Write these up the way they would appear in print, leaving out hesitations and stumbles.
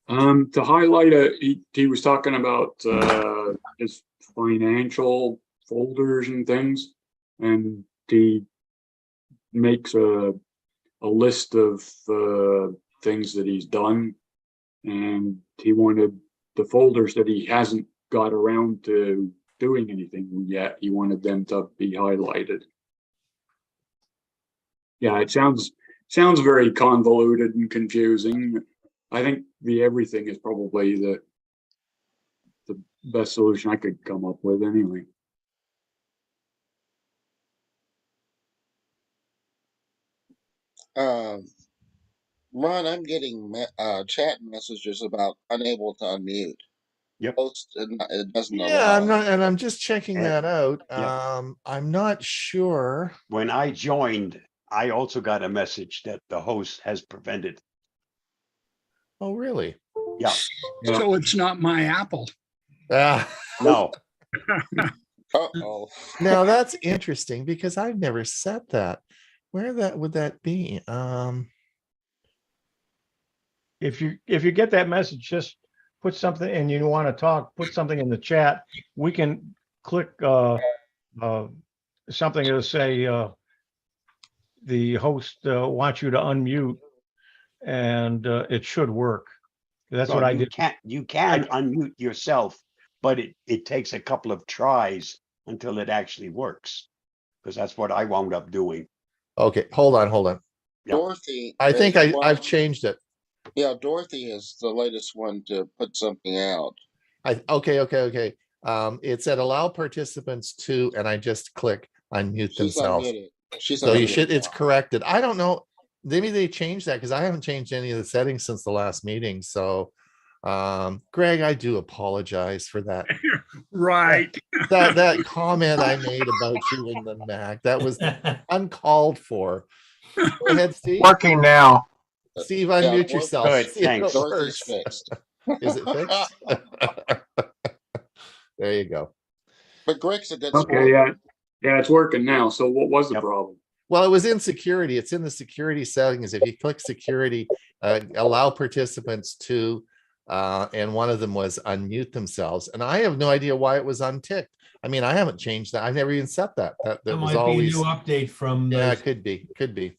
To highlight he was talking about his financial folders and things, and he makes a list of things that he's done, and he wanted the folders that he hasn't got around to doing anything yet. He wanted them to be highlighted. Yeah, it sounds very convoluted and confusing. I think the everything is probably the best solution I could come up with anyway. Ron, I'm getting chat messages about unable to unmute. Yep. Post, it doesn't Yeah, allow. I'm just checking that out. Yeah. I'm not sure. When I joined, I also got a message that the host has prevented. Oh, really? Yeah. So it's not my Apple. No. Uh-oh. Now that's interesting because I've never set that. Where would that be? If you get that message, just put something and you want to talk, put something in the chat. We can click something to say the host wants you to unmute, and it should work. That's what I did. You can unmute yourself, but it takes a couple of tries until it actually works, because that's what I wound up doing. Okay, hold on. Yep. Dorothy. I think I've changed it. Yeah, Dorothy is the latest one to put something out. Okay. It said allow participants to, and I just click unmute themselves. Unmuted. She's So you unmuted should, it's now. corrected. I don't know. Maybe they changed that because I haven't changed any of the settings since the last meeting. So Greg, I do apologize for that. Right. That comment I made about you and the Mac, that was uncalled for. Go ahead, Steve. Working now. Steve, unmute yourself. Good, See if it thanks. Dorothy's works. fixed. Is it fixed? There you go. But Greg's a good Okay, sport. yeah, it's working now. So what was the Yep. problem? Well, it was in security. It's in the security settings. If you click security, allow participants to, and one of them was unmute themselves. And I have no idea why it was unticked. I mean, I haven't changed that. I've never even set that. That That was might be a always. new update from. Yeah, the- it could be.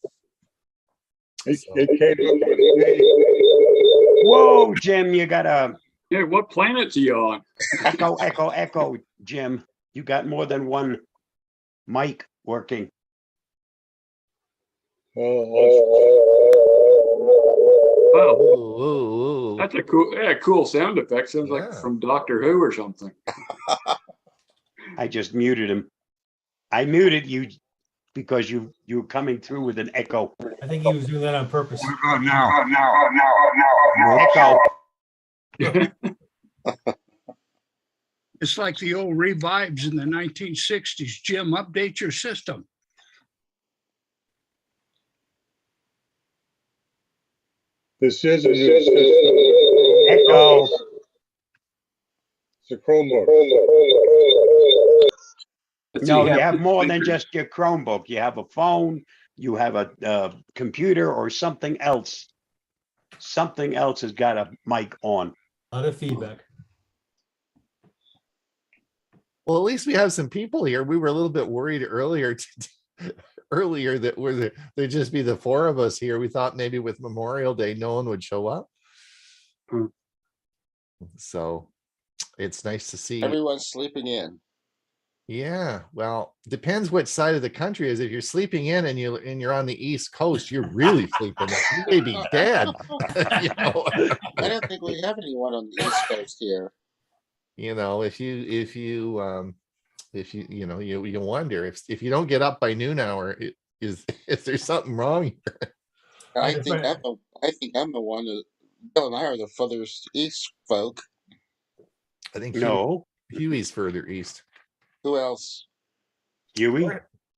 Whoa, Jim, you got a Yeah, what planet's he on? echo, Jim. You got more than one mic working. Wow, Ooh. that's a cool sound effect. Sounds like Yeah. from Doctor Who or something. I just muted him. I muted you because you were coming through with an echo. I think he was doing that on purpose. Echo. It's like the old revives in the 1960s. Jim, update your system. This is a new Echo. It's a Chromebook. No, you have more than just your Chromebook. You have a phone, you have a computer or something else. Something else has got a mic on. A lot of feedback. Well, at least we have some people here. We were a little bit worried earlier that there'd just be the four of us here. We thought maybe with Memorial Day, no one would show up. So it's nice to see. Everyone's sleeping in. Yeah, well, depends which side of the country is. If you're sleeping in and you're on the East Coast, you're really sleeping in. You may be dead. You know? I don't think we have anyone on the East Coast here. You know, if you wonder if you don't get up by noon hour, is there something wrong here? I think I'm the one that Bill and I are the furthest east folk. I think No, Huey's further east. Who else? Huey.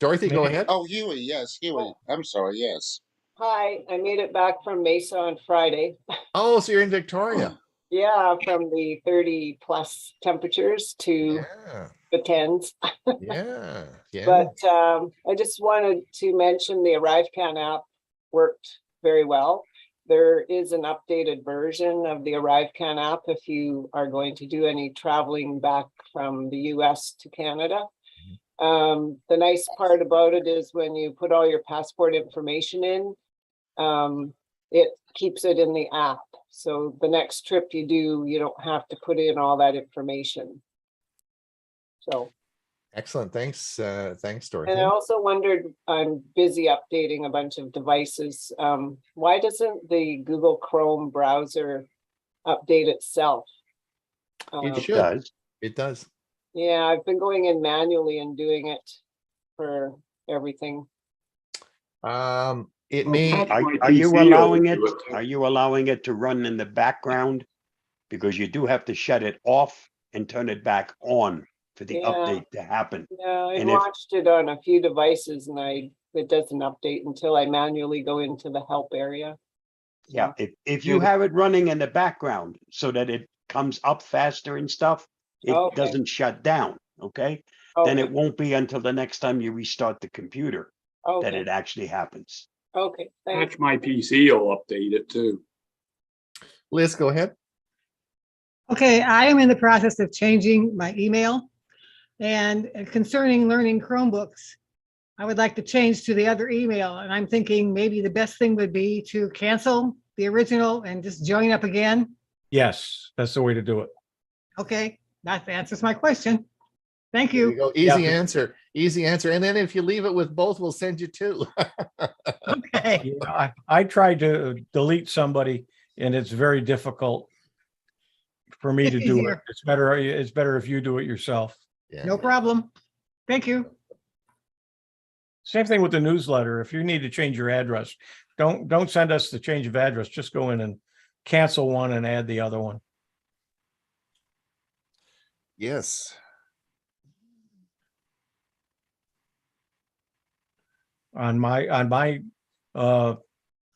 Dorothy, go ahead. Oh, Hewie. Yes, Hewie. I'm sorry. Yes. Hi, I made it back from Mesa on Friday. Oh, so you're in Victoria. Yeah, from the 30 plus temperatures to Yeah, the tens. yeah. But I just wanted to mention the ArriveCan app worked very well. there is an updated version of the ArriveCan app if you are going to do any traveling back from the US to Canada. The nice part about it is when you put all your passport information in, it keeps it in the app. So the next trip you do, you don't have to put in all that information. So. Excellent. Thanks. Thanks, And I Dorothy. also wondered, I'm busy updating a bunch of devices. Why doesn't the Google Chrome browser update itself? It It should. does. It does. Yeah, I've been going in manually and doing it for everything. It Well, may. Pat- Are, My are you PC will allowing do it? it too. Are you allowing it to run in the background? Because you do have to shut it off and turn it back on for the Yeah. update to happen. Yeah, I've And if- watched it on a few devices and it doesn't update until I manually go into the help area. Yeah, if you Yeah. have it running in the background so that it comes up faster and stuff, it Okay. doesn't shut down, okay? Then Okay, it won't be until the next time you restart the computer that okay, it actually happens. okay, thanks. Patch My PC will update it too. Liz, go ahead. Okay, I am in the process of changing my email. And concerning learning Chromebooks, I would like to change to the other email. And I'm thinking maybe the best thing would be to cancel the original and just join up again. Yes, that's the way to do it. Okay, that answers my question. Thank There you you. go. Easy Yeah. answer. Easy answer. And then if you leave it with both, we'll send you two. Okay, Yeah, I tried to delete somebody and it's very difficult for me It's to do it. easier. It's better if you do it yourself. Yeah. no problem. Thank you. Same thing with the newsletter. If you need to change your address, don't send us the change of address. Just go in and cancel one and add the other one. Yes. On my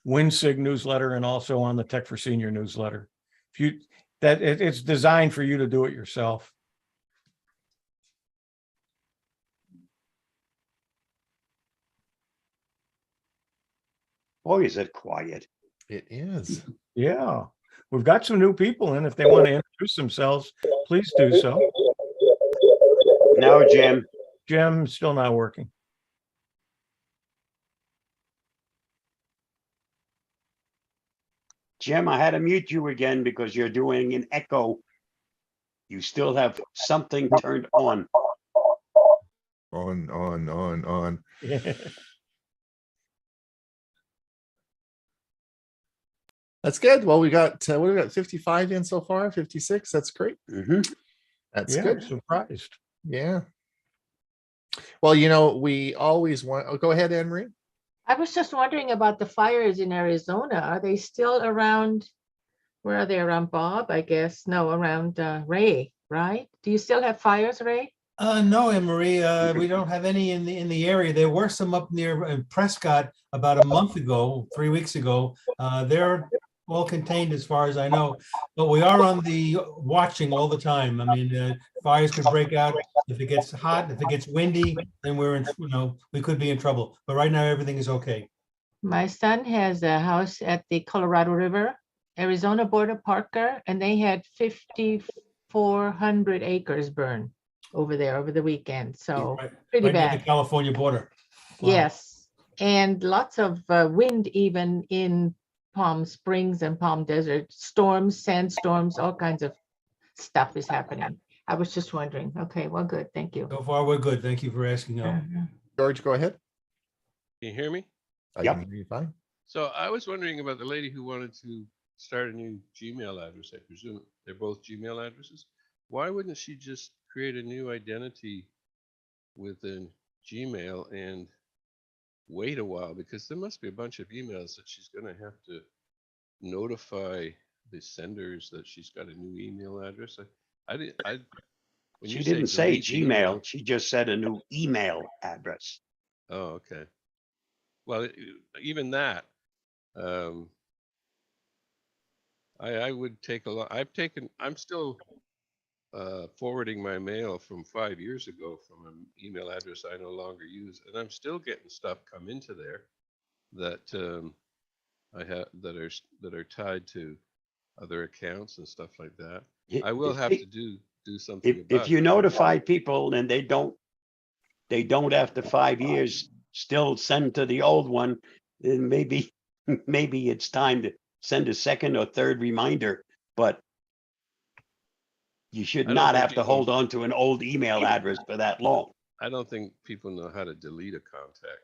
WinSig newsletter and also on the Tech for Senior newsletter. If you it's designed for you to do it yourself. Boy, is it quiet. It is. Yeah, we've got some new people in. If they want to introduce themselves, please do so. Now, Jim, Jim, still not working. Jim, I had to mute you again because you're doing an echo. You still have something turned on. On. That's good. Well, we got what do we got? 55 in so far, 56. That's great. Mhm. That's Yeah, good. I'm surprised. Yeah. Well, you know, we always want. Oh, go ahead, Anne Marie. I was just wondering about the fires in Arizona. Are they still around? Where are they? Around Bob, I guess. No, around Ray, right? Do you still have fires, Ray? No, Anne Marie, we don't have any in the area. There were some up near Prescott about a month ago, 3 weeks ago. They're all contained as far as I know, but we are on the watching all the time. I mean, fires could break out if it gets hot, if it gets windy, then we're in, we could be in trouble. But right now, everything is okay. My son has a house at the Colorado River, Arizona border, Parker, and they had 5,400 acres burn over there over the weekend. So pretty Right near bad. the California border. Wow. Yes, and lots of wind even in Palm Springs and Palm Desert. Storms, sandstorms, all kinds of stuff is happening. I was just wondering. Okay, well, good. Thank you. So far, we're good. Thank you for asking. George, go ahead. Can you hear me? I Yep. can hear you fine. So I was wondering about the lady who wanted to start a new Gmail address. I presume they're both Gmail addresses. Why wouldn't she just create a new identity within Gmail and wait a while? Because there must be a bunch of emails that she's going to have to notify the senders that she's got a new email address. When She you didn't say delete the email- Gmail. She just said a new email address. Oh, okay. Well, even that, I would take a lot. I'm still forwarding my mail from 5 years ago from an email address I no longer use, and I'm still getting stuff come into there that I have that are tied to other accounts and stuff like that. I- I will if have they- to do something If about you it. notify people and they don't after 5 years still send to the old one, then maybe, maybe it's time to send a second or third reminder, but you should I don't not think have to people- hold on to an old email address for that long. I don't think people know how to delete a contact.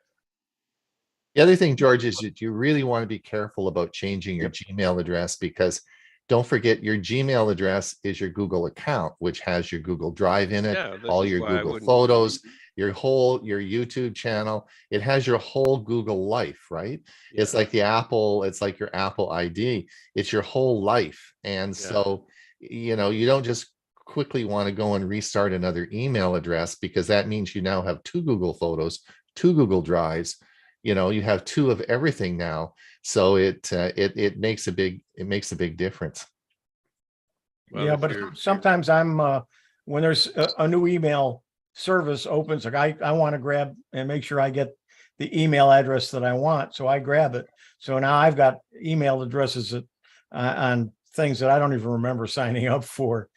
The other thing, George, is that you really want to be careful about changing your Gmail address, because don't forget your Gmail address is your Google account, which has your Google Drive in it, Yeah, this all is your why I Google wouldn't- Photos, your YouTube channel. It has your whole Google life, right? It's Yeah. like the Apple, it's like your Apple ID. It's your whole life. And Yeah. so, you don't just quickly want to go and restart another email address, because that means you now have 2 Google Photos, 2 Google Drives. You have 2 of everything now. So it makes a big difference. Well, Yeah, if but you're- sometimes when there's a new email service opens, like I want to grab and make sure I get the email address that I want. So I grab it. So now I've got email addresses that, on things that I don't even remember signing up for.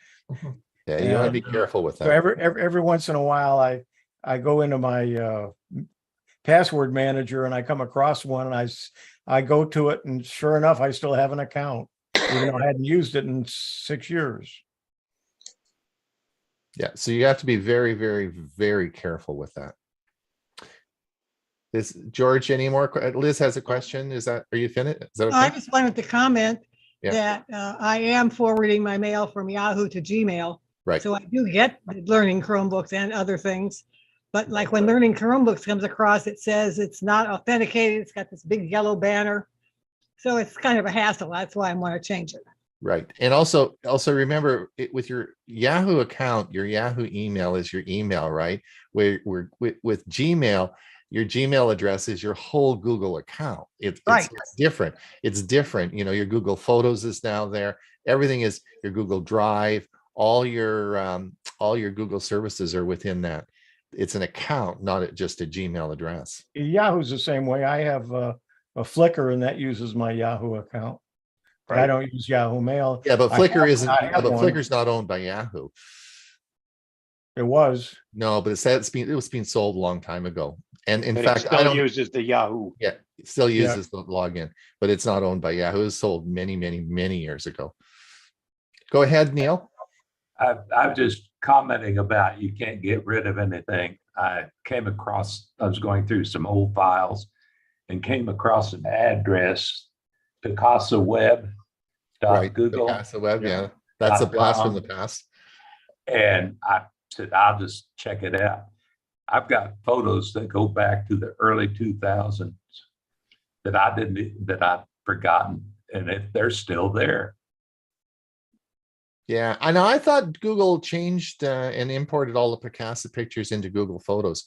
Yeah, you want to be And, careful with So that. every once in a while, I go into my password manager and I come across one and I go to it, and sure enough, I still have an account, even though I hadn't used it in 6 years. Yeah, so you have to be very, very, very careful with that. Is George any more? Liz has a question. Are you finished? Is that I okay? just wanted to comment Yeah. that I am forwarding my mail from Yahoo to Gmail. Right. So I do get Learning Chromebooks and other things. But like when Learning Chromebooks comes across, it says it's not authenticated. It's got this big yellow banner. So it's kind of a hassle. That's why I want to change it. Right. And also remember, with your Yahoo account, your Yahoo email is your email, right? With Gmail, your Gmail address is your whole Google account. Right. It's different. It's different. Your Google Photos is now there. Everything is your Google Drive. All your Google services are within that. It's an account, not just a Gmail address. Yahoo's the same way. I have a Flickr, and that uses my Yahoo account. But I don't use Yahoo Mail. Yeah, but I Flickr have- I have one. Flickr's not owned by Yahoo. It was. No, but it was being sold a long time ago. And in But it fact, I still don't. uses the Yahoo. Yeah, it still uses the login, but it's not owned by Yahoo. It was sold many, many, many years ago. Go ahead, Neil. I'm just commenting about you can't get rid of anything. I was going through some old files and came across an address, Picasa Web. Google. Picasa Web, yeah. That's a blast from the past. And I said, I'll just check it out. I've got photos that go back to the early 2000s that I've forgotten, and they're still there. Yeah, I know. I thought Google changed and imported all the Picasa pictures into Google Photos.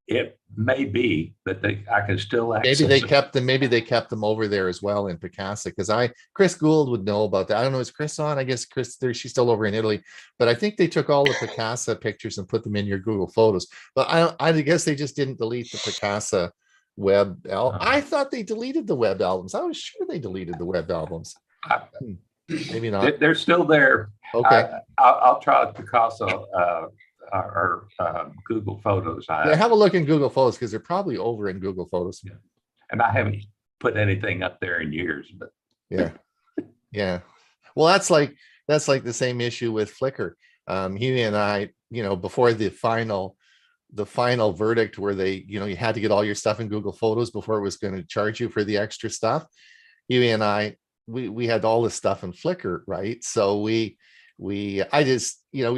It may be, but I can still access Maybe they it. kept them. Maybe they kept them over there as well in Picasa. Because Chris Gould would know about that. I don't know. Is Chris on? I guess she's still over in Italy. But I think they took all the Picasa pictures and put them in your Google Photos. But I guess they just didn't delete the Picasa web. I thought they deleted the web albums. I was sure they deleted the web albums. Maybe not. They're still there. Okay. I'll try Picasa or Google Photos. Yeah, have a look in Google Photos, because they're probably over in Google Photos. And I haven't put anything up there in years, but yeah. Well, that's like the same issue with Flickr. Hewie and I, before the final verdict where they, you had to get all your stuff in Google Photos before it was going to charge you for the extra stuff. Hewie and I, we had all this stuff in Flickr, right? So we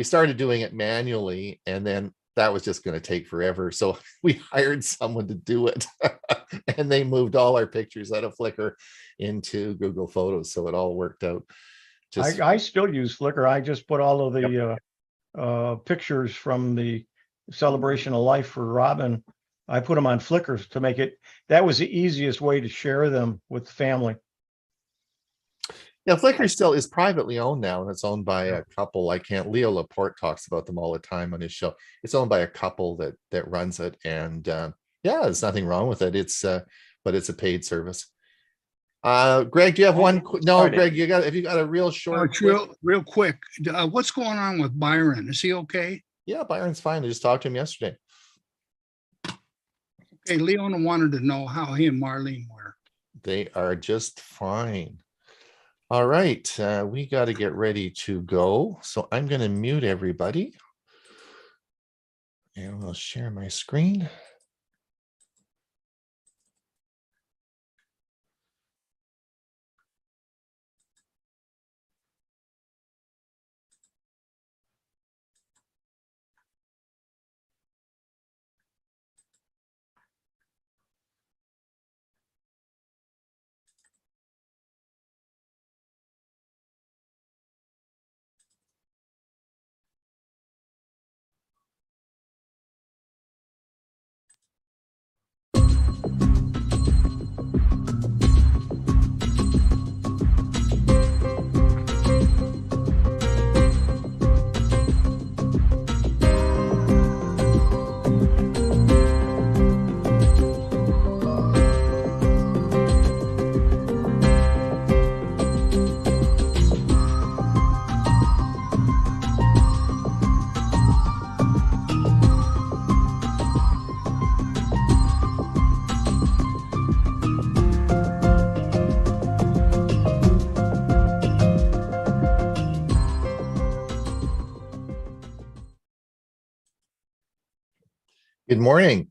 started doing it manually, and then that was just going to take forever. So we hired someone to do it and they moved all our pictures out of Flickr into Google Photos. So it all worked out. I still use Flickr. I just put all of the pictures from the celebration of life for Robin. I put them on Flickr to make it, that was the easiest way to share them with the family. Yeah, Flickr still is privately owned now, and it's owned by a couple. Leo Laporte talks about them all the time on his show. It's owned by a couple that runs it, and there's nothing wrong with it. But it's a paid service. Greg, do you have one? No, Started. Greg, if you got a real short. It's real quick. What's going on with Byron? Is he okay? Yeah, Byron's fine. I just talked to him yesterday. Okay, Leona wanted to know how he and Marlene were. They are just fine. All right, we got to get ready to go. So I'm going to mute everybody. And we'll share my screen. Good morning.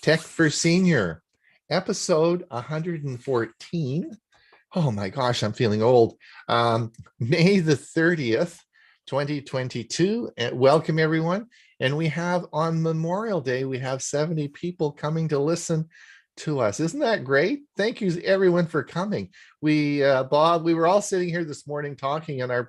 Tech for Senior, episode 114. Oh my gosh, I'm feeling old. May the 30th, 2022. Welcome everyone. And we have on Memorial Day, we have 70 people coming to listen to us. Isn't that great? Thank you everyone for coming. Bob, we were all sitting here this morning talking in our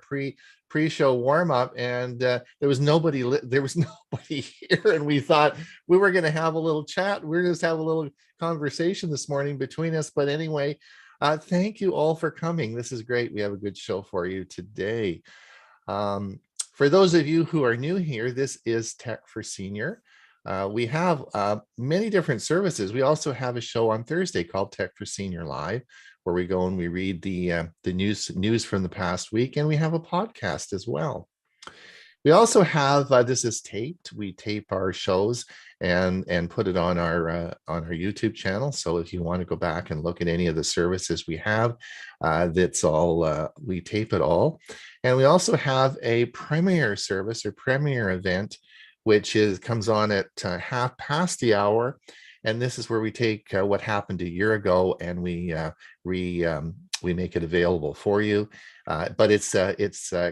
pre-show warm-up, and there was nobody here, and we thought we were going to have a little chat. We're just have a little conversation this morning between us. But anyway, thank you all for coming. This is great. We have a good show for you today. For those of you who are new here, this is Tech for Senior. We have many different services. We also have a show on Thursday called Tech for Senior Live, where we go and we read the news from the past week, and we have a podcast as well. We also have this is taped. We tape our shows and put it on our YouTube channel. So if you want to go back and look at any of the services we have, that's all we tape it all. And we also have a premiere service or premiere event, which comes on at 1/2 And this is where we take what happened a year ago and we make it available for you. But it's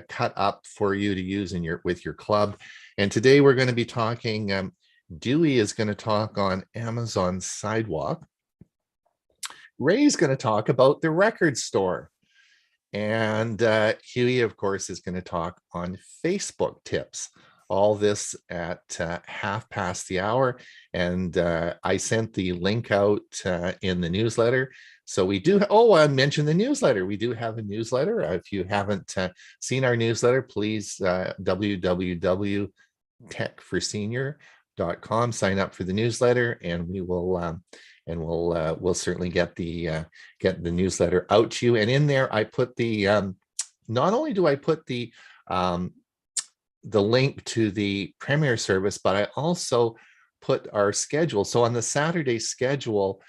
cut up for you to use with your club. And today we're going to be talking, Dewey is going to talk on Amazon Sidewalk. Ray's going to talk about the record store. And Hewie, of course, is going to talk on Facebook tips. All this at 1/2. And I sent the link out in the newsletter. So we do, I mentioned the newsletter. We do have a newsletter. If you haven't seen our newsletter, please www.techforsenior.com, sign up for the newsletter, and we will we'll certainly get the newsletter out to you. And in there, I put the not only do I put the link to the premiere service, but I also put our schedule. So on the Saturday schedule,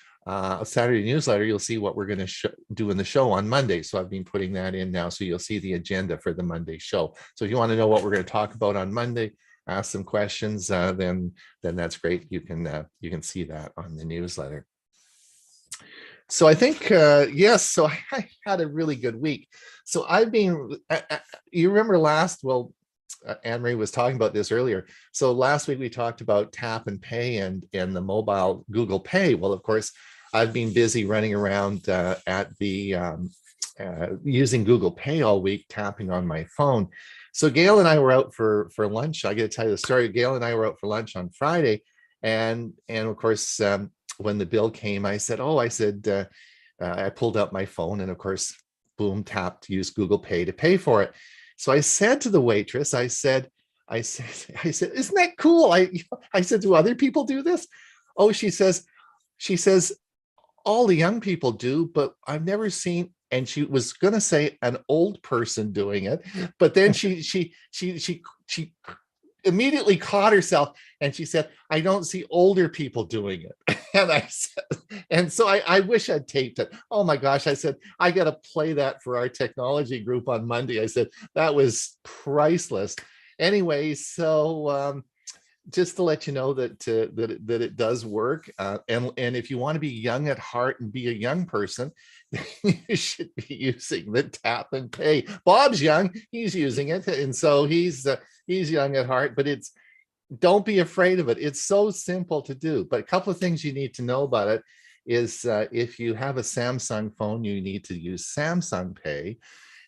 Saturday newsletter, you'll see what we're going to do in the show on Monday. So I've been putting that in now. So you'll see the agenda for the Monday show. So if you want to know what we're going to talk about on Monday, ask some questions, then that's great. You can see that on the newsletter. So I think, yes, so I had a really good week. So I've been, you remember Anne-Marie was talking about this earlier. So last week we talked about tap and pay and the mobile Google Pay. Well, of course, I've been busy running around at the using Google Pay all week, tapping on my phone. So Gail and I were out for lunch. I got to tell you the story. Gail and I were out for lunch on Friday, and of course, when the bill came, I said, I pulled out my phone, and of course, boom, tapped, used Google Pay to pay for it. So I said to the waitress, I said, isn't that cool? I said, do other people do this? Oh, she says, all the young people do, but I've never seen, and she was going to say an old person doing it, but then she immediately caught herself and she said, I don't see older people doing it. And I said, and so I wish I'd taped it. Oh my gosh. I said, I got to play that for our technology group on Monday. I said, that was priceless. Anyway, so just to let you know that that it does work, and if you want to be young at heart and be a young person, you should be using the tap and pay. Bob's young; he's using it, and so he's young at heart. But don't be afraid of it. It's so simple to do. But a couple of things you need to know about it is if you have a Samsung phone, you need to use Samsung Pay,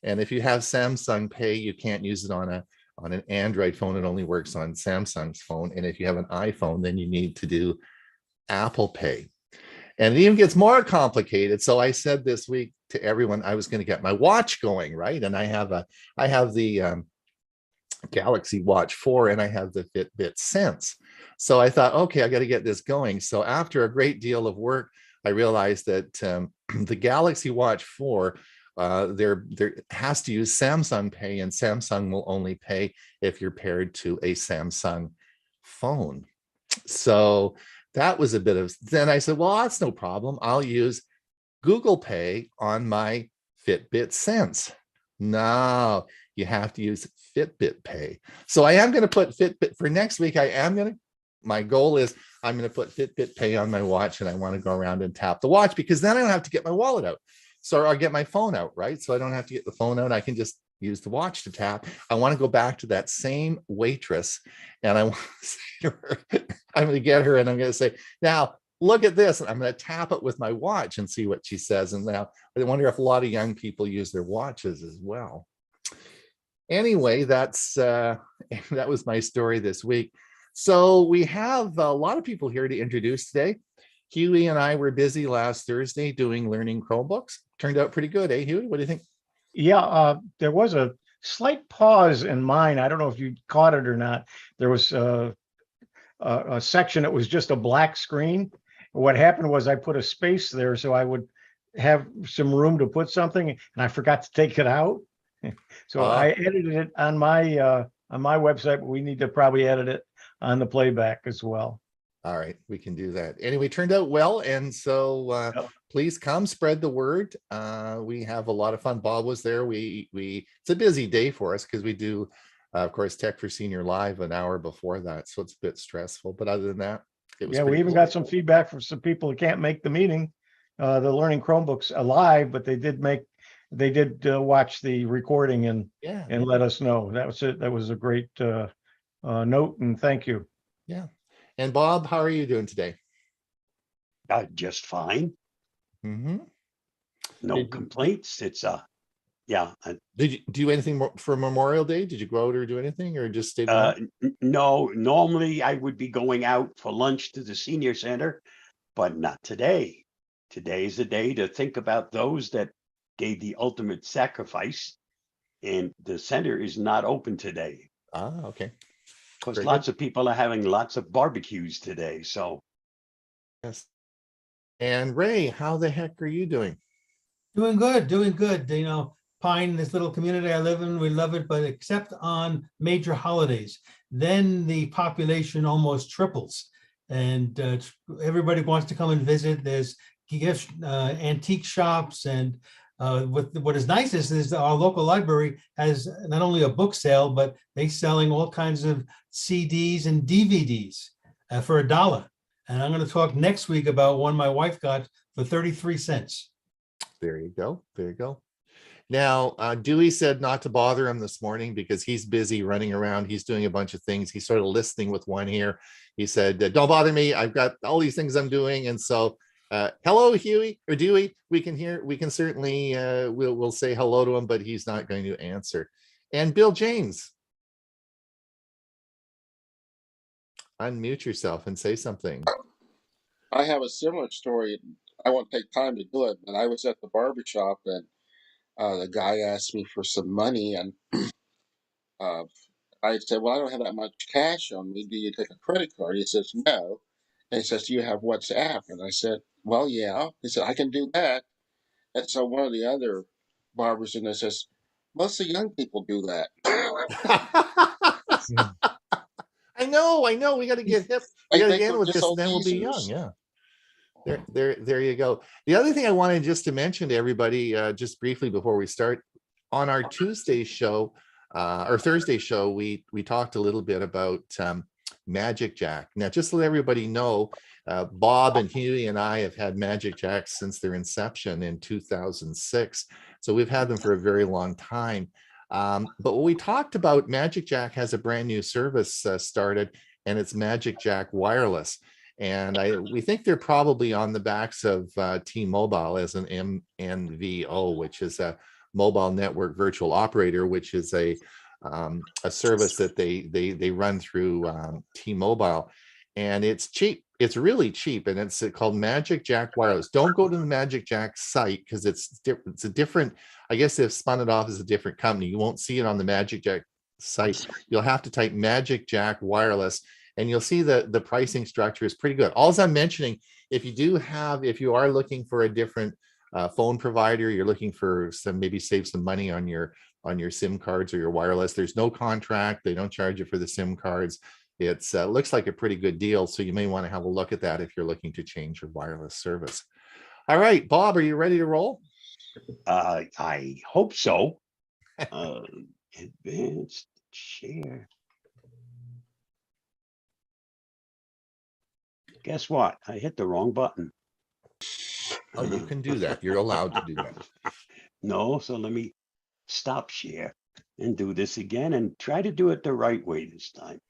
and if you have Samsung Pay, you can't use it on an Android phone. It only works on Samsung's phone. And if you have an iPhone, then you need to do Apple Pay. And it even gets more complicated. So I said this week to everyone, I was going to get my watch going, right? And I have the Galaxy Watch 4 and I have the Fitbit Sense. So I thought, okay, I got to get this going. So after a great deal of work, I realized that the Galaxy Watch 4 there has to use Samsung Pay, and Samsung will only pay if you're paired to a Samsung phone. So that was a bit of, then I said, well, that's no problem. I'll use Google Pay on my Fitbit Sense. No, you have to use Fitbit Pay. So I am going to put Fitbit for next week. My goal is I'm going to put Fitbit Pay on my watch, and I want to go around and tap the watch, because then I don't have to get my wallet out. So I'll get my phone out, right? So I don't have to get the phone out. I can just use the watch to tap. I want to go back to that same waitress, and I want to say to her, I'm going to get her and I'm going to say, now look at this. And I'm going to tap it with my watch and see what she says. And now I wonder if a lot of young people use their watches as well. Anyway, that was my story this week. So we have a lot of people here to introduce today. Hewie and I were busy last Thursday doing learning Chromebooks. Turned out pretty good, eh, Hewie? What do you think? Yeah, there was a slight pause in mine. I don't know if you caught it or not. There was a section that was just a black screen. What happened was I put a space there so I would have some room to put something, and I forgot to take it out. So I edited it on my website, but we need to probably edit it on the playback as well. All right, we can do that. Anyway, turned out well. And so please come spread the word. We have a lot of fun. Bob was there. It's a busy day for us because we do, of course, Tech for Senior Live an hour before that. So it's a bit stressful. But other than that, it was we even cool. got some feedback from some people who can't make the meeting, the learning Chromebooks live, but they did watch the recording and let us know. That was it. That was a great note, and thank you. Yeah. And Bob, how are you doing today? Just fine. Mm-hmm. No complaints. It's yeah. Did you do anything more for Memorial Day? Did you go out or do anything, or just stay home? No, normally I would be going out for lunch to the senior center, but not today. Today is a day to think about those that gave the ultimate sacrifice, and the center is not open today. Okay. Because lots of people are having lots of barbecues today. So yes. And Ray, how the heck are you doing? Doing good, doing good. You know, Pine, this little community I live in, we love it, but except on major holidays, then the population almost triples. And everybody wants to come and visit. There's gift antique shops, and what is nice is our local library has not only a book sale, but they selling all kinds of CDs and DVDs for $1. And I'm going to talk next week about one my wife got for 33 cents. There you go. There you go. Now, Dewey said not to bother him this morning because he's busy running around. He's doing a bunch of things. He's sort of listening with one ear. He said, don't bother me. I've got all these things I'm doing. And so hello, Hewie or Dewey. We can certainly, we'll say hello to him, but he's not going to answer. And Bill James, unmute yourself and say something. I have a similar story. I won't take time to do it, but I was at the barbershop and the guy asked me for some money, and I said, well, I don't have that much cash on me. Do you take a credit card? He says, no. And he says, "Do you have WhatsApp?" And I said, "Well, yeah." He said, "I can do that." And so one of the other barbers in there says, "Most of the young people do that." I know. We got to get hip. We I got to think get in we're with just this, and old then we'll be young. geezers. Yeah. There you go. The other thing I wanted just to mention to everybody, just briefly before we start, on our Tuesday show, or Thursday show, we talked a little bit about Magic Jack. Now, just to let everybody know, Bob and Hewie and I have had Magic Jacks since their inception in 2006. So we've had them for a very long time. But what we talked about, Magic Jack has a brand new service started, and it's Magic Jack Wireless. And we think they're probably on the backs of T-Mobile as an MNVO, which is a mobile network virtual operator, which is a service that they run through T-Mobile, and it's cheap. It's really cheap, and it's called Magic Jack Wireless. Don't go to the Magic Jack site because it's a different. I guess they've spun it off as a different company. You won't see it on the Magic Jack site. You'll have to type Magic Jack Wireless, and you'll see the pricing structure is pretty good. All I'm mentioning, if you are looking for a different phone provider, you're looking for maybe save some money on your SIM cards or your wireless, there's no contract. They don't charge you for the SIM cards. It's looks like a pretty good deal. So you may want to have a look at that if you're looking to change your wireless service. All right, Bob, are you ready to roll? I hope so. Advanced share. Guess what? I hit the wrong button. Oh, you can do that. You're allowed to do that. No, so let me stop share and do this again and try to do it the right way this time.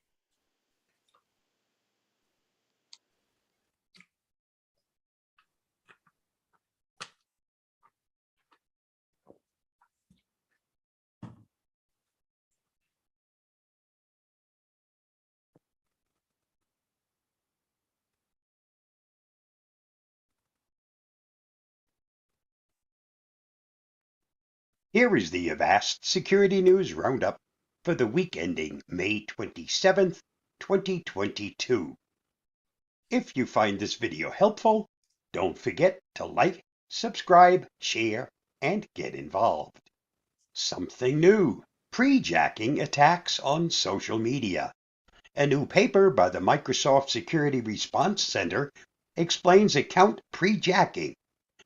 Here is the Avast Security News Roundup for the week ending May 27th, 2022. If you find this video helpful, don't forget to like, subscribe, share, and get involved. Something new: pre-jacking attacks on social media. A new paper by the Microsoft Security Response Center explains account pre-jacking,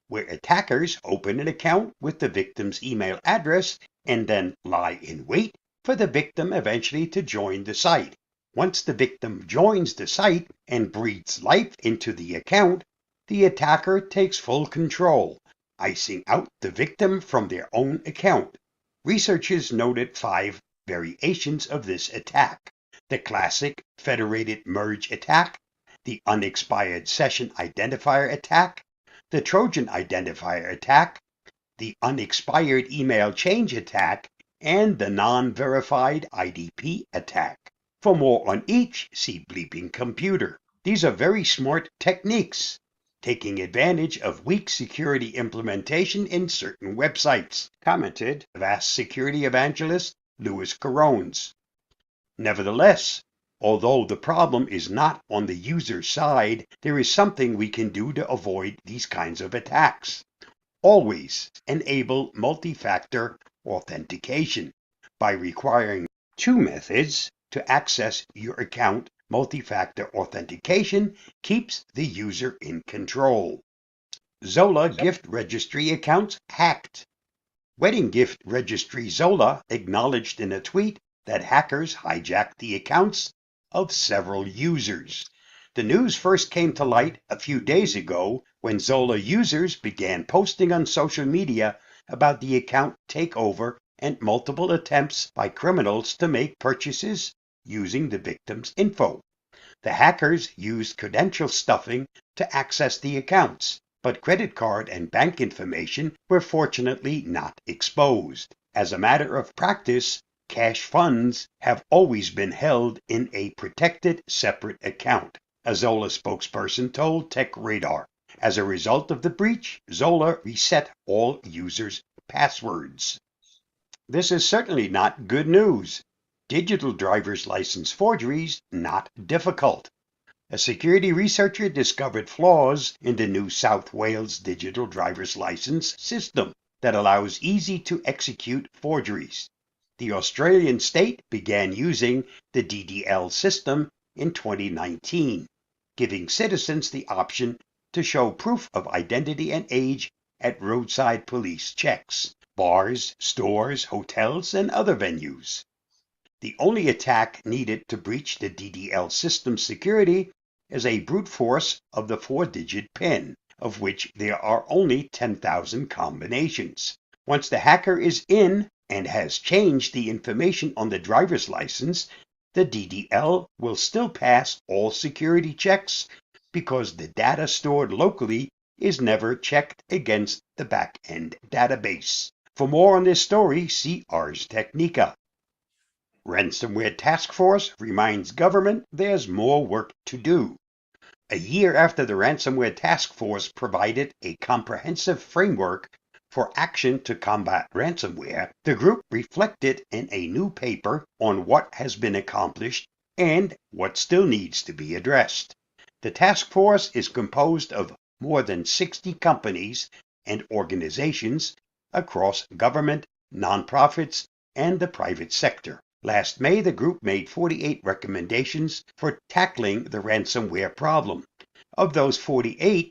where attackers open an account with the victim's email address and then lie in wait for the victim eventually to join the site. Once the victim joins the site and breathes life into the account, the attacker takes full control, icing out the victim from their own account. Researchers noted 5 variations of this attack: the classic federated merge attack, the unexpired session identifier attack, the Trojan identifier attack, the unexpired email change attack, and the non-verified IDP attack. For more on each, see Bleeping Computer. These are very smart techniques, taking advantage of weak security implementation in certain websites, commented Avast security evangelist Louis Carones. Nevertheless, although the problem is not on the user side, there is something we can do to avoid these kinds of attacks. Always enable multi-factor authentication by requiring 2 methods to access your account. Multi-factor authentication keeps the user in control. Zola gift registry accounts hacked. Wedding gift registry Zola acknowledged in a tweet that hackers hijacked the accounts of several users. The news first came to light a few days ago when Zola users began posting on social media about the account takeover and multiple attempts by criminals to make purchases using the victim's info. The hackers used credential stuffing to access the accounts, but credit card and bank information were fortunately not exposed. As a matter of practice, cash funds have always been held in a protected separate account, a Zola spokesperson told TechRadar. As a result of the breach, Zola reset all users' passwords. This is certainly not good news. Digital driver's license forgeries not difficult. A security researcher discovered flaws in the New South Wales digital driver's license system that allows easy-to-execute forgeries. The Australian state began using the DDL system in 2019, giving citizens the option to show proof of identity and age at roadside police checks, bars, stores, hotels, and other venues. The only attack needed to breach the DDL system security is a brute force of the 4-digit PIN, of which there are only 10,000 combinations. Once the hacker is in and has changed the information on the driver's license, the DDL will still pass all security checks because the data stored locally is never checked against the back-end database. For more on this story, see Ars Technica. Ransomware Task Force reminds government there's more work to do. A year after the Ransomware Task Force provided a comprehensive framework for action to combat ransomware, the group reflected in a new paper on what has been accomplished and what still needs to be addressed. The task force is composed of more than 60 companies and organizations across government, nonprofits, and the private sector. Last May, the group made 48 recommendations for tackling the ransomware problem. Of those 48,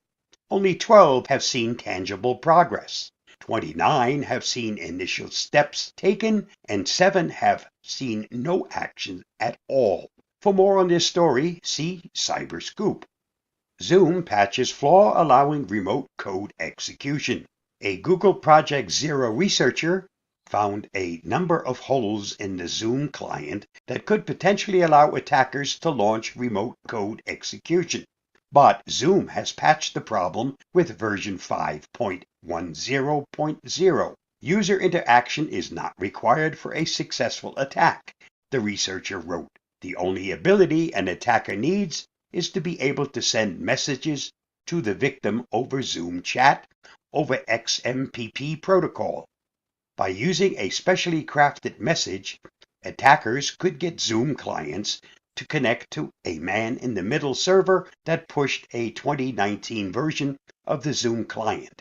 only 12 have seen tangible progress. 29 have seen initial steps taken, and 7 have seen no action at all. For more on this story, see Cyberscoop. Zoom patches flaw allowing remote code execution. A Google Project Zero researcher found a number of holes in the Zoom client that could potentially allow attackers to launch remote code execution. But Zoom has patched the problem with version 5.10.0. User interaction is not required for a successful attack, the researcher wrote. The only ability an attacker needs is to be able to send messages to the victim over Zoom chat over XMPP protocol. By using a specially crafted message, attackers could get Zoom clients to connect to a man-in-the-middle server that pushed a 2019 version of the Zoom client.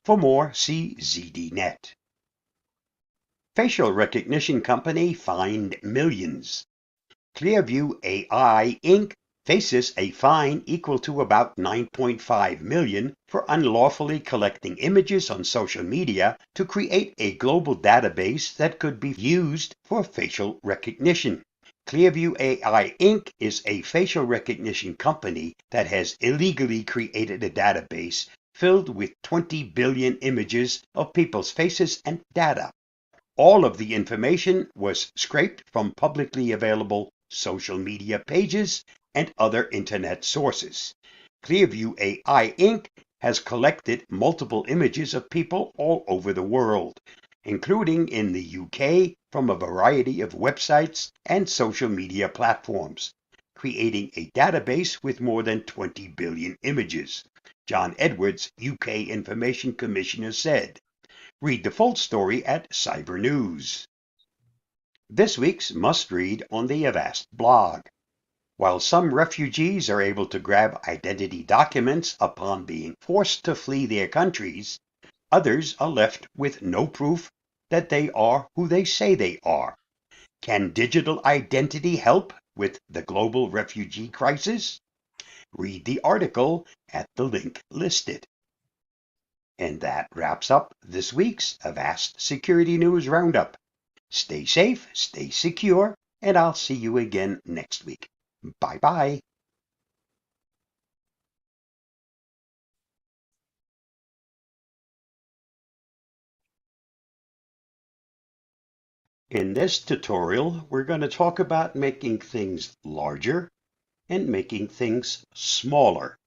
For more, see ZDNet. Facial recognition company fined millions. Clearview AI Inc. faces a fine equal to about $9.5 million for unlawfully collecting images on social media to create a global database that could be used for facial recognition. Clearview AI Inc. is a facial recognition company that has illegally created a database filled with 20 billion images of people's faces and data. All of the information was scraped from publicly available social media pages and other internet sources. Clearview AI Inc. has collected multiple images of people all over the world, including in the UK from a variety of websites and social media platforms, creating a database with more than 20 billion images, John Edwards, UK Information Commissioner, said. Read the full story at Cyber News. This week's must-read on the Avast blog. While some refugees are able to grab identity documents upon being forced to flee their countries, others are left with no proof that they are who they say they are. Can digital identity help with the global refugee crisis? Read the article at the link listed. And that wraps up this week's Avast Security News Roundup. Stay safe, stay secure, and I'll see you again next week. Bye-bye. In this tutorial, we're going to talk about making things larger and making things smaller.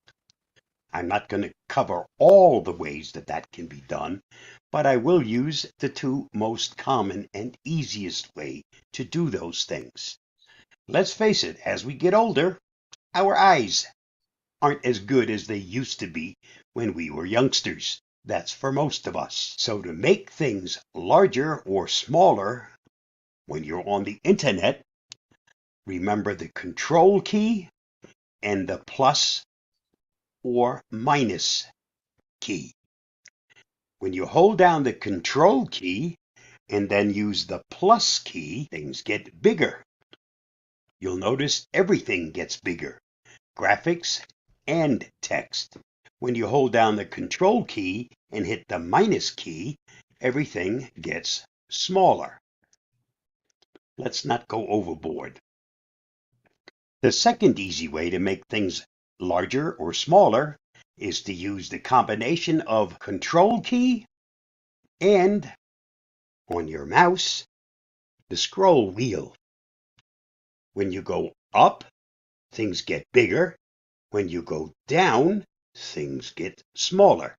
I'm not going to cover all the ways that can be done, but I will use the two most common and easiest way to do those things. Let's face it, as we get older, our eyes aren't as good as they used to be when we were youngsters. That's for most of us. So to make things larger or smaller, when you're on the internet, remember the control key and the plus or minus key. When you hold down the control key and then use the plus key, things get bigger. You'll notice everything gets bigger, graphics and text. When you hold down the control key and hit the minus key, everything gets smaller. Let's not go overboard. The second easy way to make things larger or smaller is to use the combination of control key and, on your mouse, the scroll wheel. When you go up, things get bigger. When you go down, things get smaller.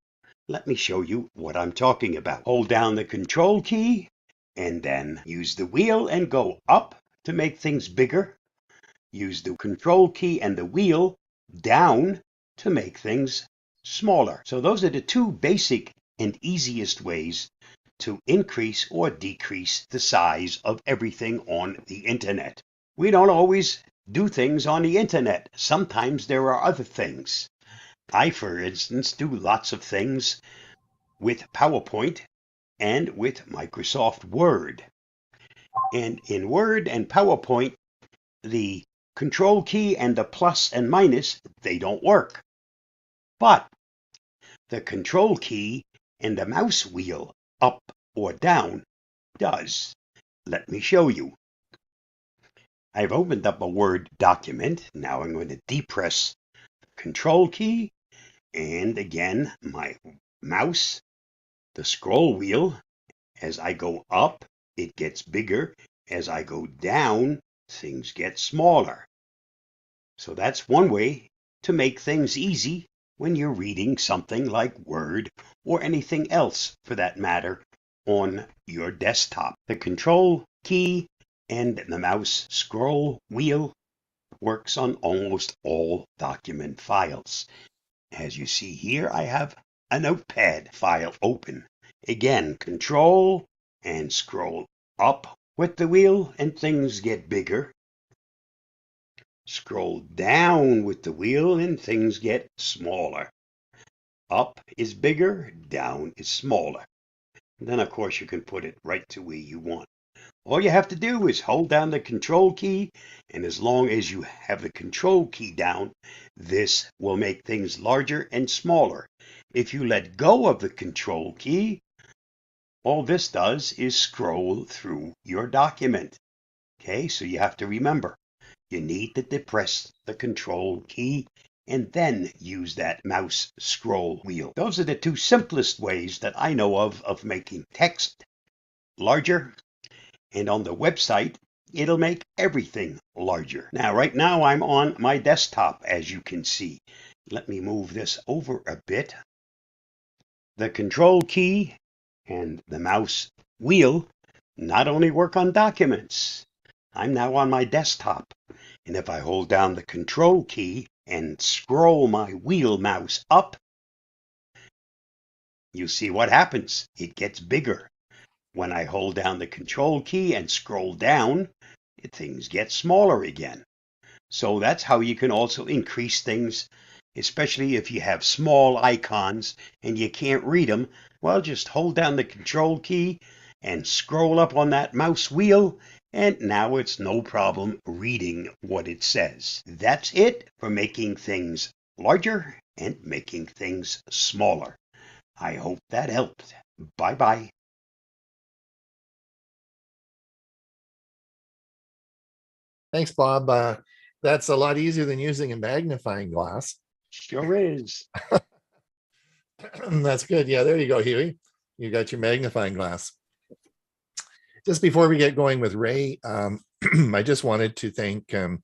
Let me show you what I'm talking about. Hold down the control key and then use the wheel and go up to make things bigger. Use the control key and the wheel down to make things smaller. So those are the two basic and easiest ways to increase or decrease the size of everything on the internet. We don't always do things on the internet. Sometimes there are other things. I, for instance, do lots of things with PowerPoint and with Microsoft Word. And in Word and PowerPoint, the control key and the plus and minus, they don't work. But the control key and the mouse wheel up or down does. Let me show you. I've opened up a Word document. Now I'm going to depress the control key and again my mouse, the scroll wheel. As I go up, it gets bigger. As I go down, things get smaller. So that's one way to make things easy when you're reading something like Word or anything else for that matter on your desktop. The control key and the mouse scroll wheel works on almost all document files. As you see here, I have a notepad file open. Again, control and scroll up with the wheel and things get bigger. Scroll down with the wheel and things get smaller. Up is bigger, down is smaller. And then of course you can put it right to where you want. All you have to do is hold down the control key, and as long as you have the control key down, this will make things larger and smaller. If you let go of the control key, all this does is scroll through your document. Okay, so you have to remember, you need to depress the control key and then use that mouse scroll wheel. Those are the two simplest ways that I know of making text larger. And on the website, it'll make everything larger. Now, right now, I'm on my desktop, as you can see. Let me move this over a bit. The control key and the mouse wheel not only work on documents. I'm now on my desktop. And if I hold down the control key and scroll my wheel mouse up, you see what happens. It gets bigger. When I hold down the control key and scroll down, things get smaller again. So that's how you can also increase things, especially if you have small icons and you can't read them. Well, just hold down the control key and scroll up on that mouse wheel, and now it's no problem reading what it says. That's it for making things larger and making things smaller. I hope that helped. Bye-bye. Thanks, Bob. That's a lot easier than using a magnifying glass. Sure is. That's good. Yeah, there you go, Hewie. You got your magnifying glass. Just before we get going with Ray, I just wanted to thank Karen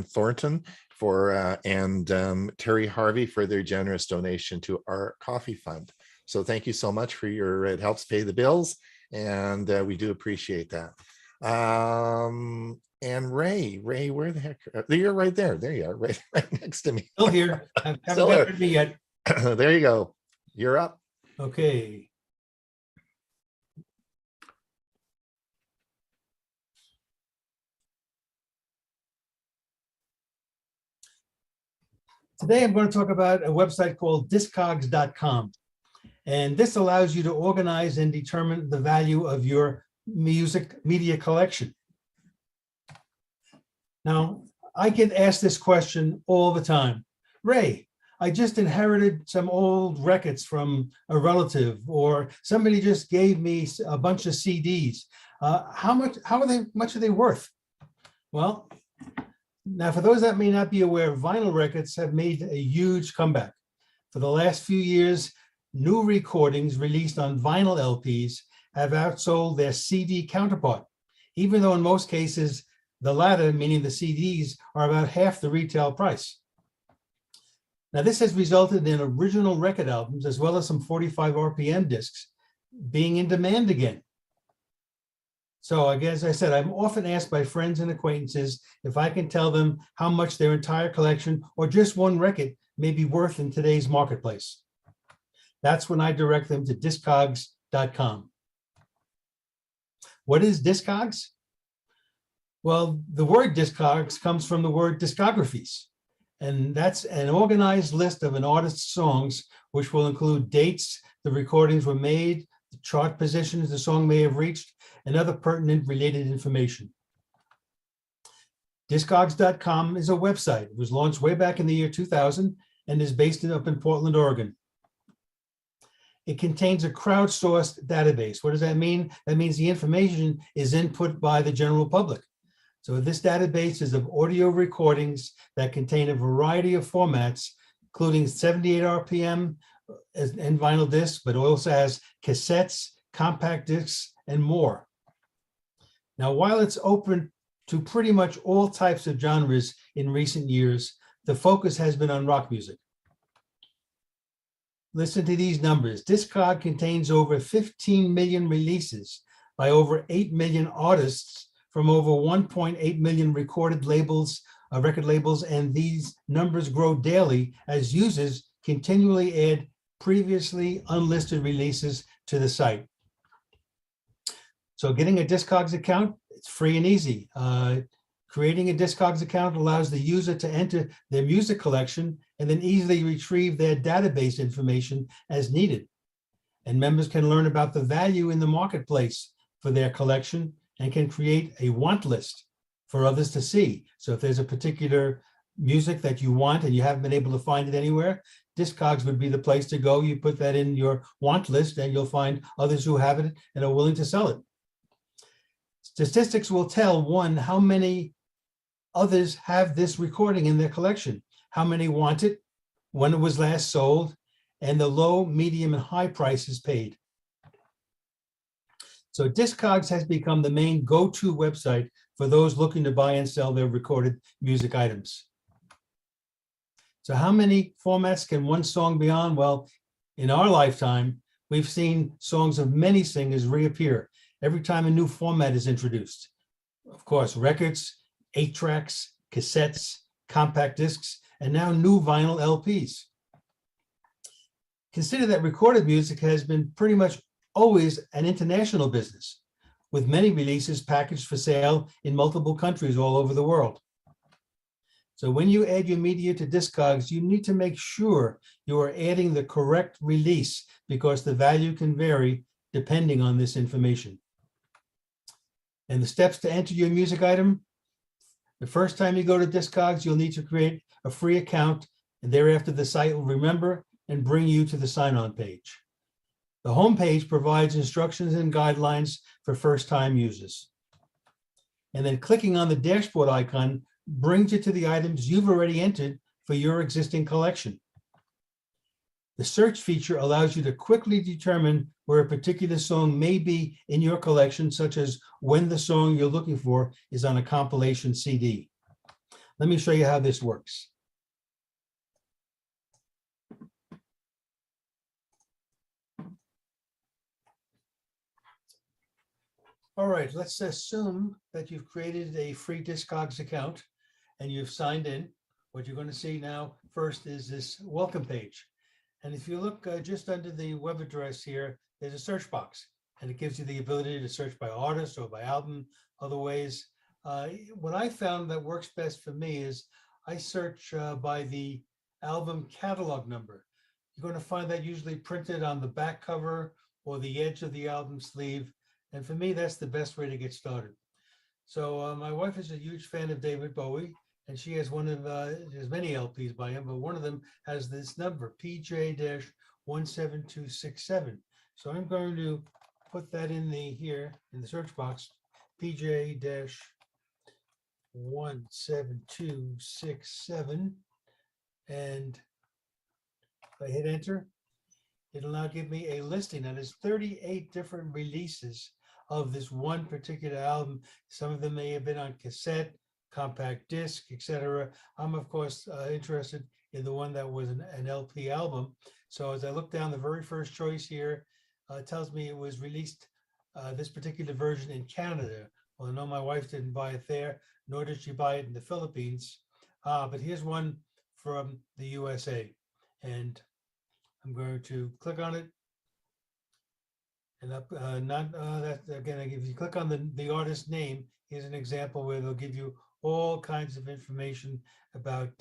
Thornton and Terry Harvey for their generous donation to our coffee fund. So thank you so much for it helps pay the bills, and we do appreciate that. And Ray, where the heck? You're right there. There you are, right next to me. Still here. I haven't Still got here. rid of me yet. There you go. You're up. Okay. Today, I'm going to talk about a website called discogs.com. And this allows you to organize and determine the value of your music media collection. Now, I get asked this question all the time. Ray, I just inherited some old records from a relative, or somebody just gave me a bunch of CDs. How much are they worth? Well, now for those that may not be aware, vinyl records have made a huge comeback. For the last few years, new recordings released on vinyl LPs have outsold their CD counterpart, even though in most cases, the latter, meaning the CDs, are about half the retail price. Now, this has resulted in original record albums, as well as some 45 RPM discs, being in demand again. So, as I said, I'm often asked by friends and acquaintances if I can tell them how much their entire collection or just one record may be worth in today's marketplace. That's when I direct them to discogs.com. What is Discogs? Well, the word Discogs comes from the word discographies. And that's an organized list of an artist's songs, which will include dates the recordings were made, the chart positions the song may have reached, and other pertinent related information. Discogs.com is a website. It was launched way back in the year 2000 and is based up in Portland, Oregon. It contains a crowdsourced database. What does that mean? That means the information is input by the general public. So this database is of audio recordings that contain a variety of formats, including 78 RPM and vinyl discs, but also has cassettes, compact discs, and more. Now, while it's open to pretty much all types of genres in recent years, the focus has been on rock music. Listen to these numbers. Discog contains over 15 million releases by over 8 million artists from over 1.8 million recorded labels, record labels, and these numbers grow daily as users continually add previously unlisted releases to the site. So getting a Discogs account, it's free and easy. Creating a Discogs account allows the user to enter their music collection and then easily retrieve their database information as needed. And members can learn about the value in the marketplace for their collection and can create a want list for others to see. So if there's a particular music that you want and you haven't been able to find it anywhere, Discogs would be the place to go. You put that in your want list and you'll find others who have it and are willing to sell it. Statistics will tell, one, how many others have this recording in their collection, how many want it, when it was last sold, and the low, medium, and high prices paid. So Discogs has become the main go-to website for those looking to buy and sell their recorded music items. So how many formats can one song be on? Well, in our lifetime, we've seen songs of many singers reappear every time a new format is introduced. Of course, records, 8-tracks, cassettes, compact discs, and now new vinyl LPs. Consider that recorded music has been pretty much always an international business, with many releases packaged for sale in multiple countries all over the world. So when you add your media to Discogs, you need to make sure you are adding the correct release because the value can vary depending on this information. And the steps to enter your music item: the first time you go to Discogs, you'll need to create a free account, and thereafter the site will remember and bring you to the sign-on page. The homepage provides instructions and guidelines for first-time users. And then clicking on the dashboard icon brings you to the items you've already entered for your existing collection. The search feature allows you to quickly determine where a particular song may be in your collection, such as when the song you're looking for is on a compilation CD. Let me show you how this works. All right, let's assume that you've created a free Discogs account and you've signed in. What you're going to see now first is this welcome page. And if you look just under the web address here, there's a search box, and it gives you the ability to search by artist or by album, other ways. What I found that works best for me is I search by the album catalog number. You're going to find that usually printed on the back cover or the edge of the album sleeve. And for me, that's the best way to get started. So my wife is a huge fan of David Bowie, and she has one of there's many LPs by him, but one of them has this number, PJ-17267. So I'm going to put that in here in the search box, PJ-17267, and if I hit enter, it'll now give me a listing. Now there's 38 different releases of this one particular album. Some of them may have been on cassette, compact disc, etc. I'm of course interested in the one that was an LP album. So as I look down, the very first choice here tells me it was released, this particular version in Canada. Well, I know my wife didn't buy it there, nor did she buy it in the Philippines. But here's one from the USA. And I'm going to click on it. And up, that again, if you click on the artist name, here's an example where they'll give you all kinds of information about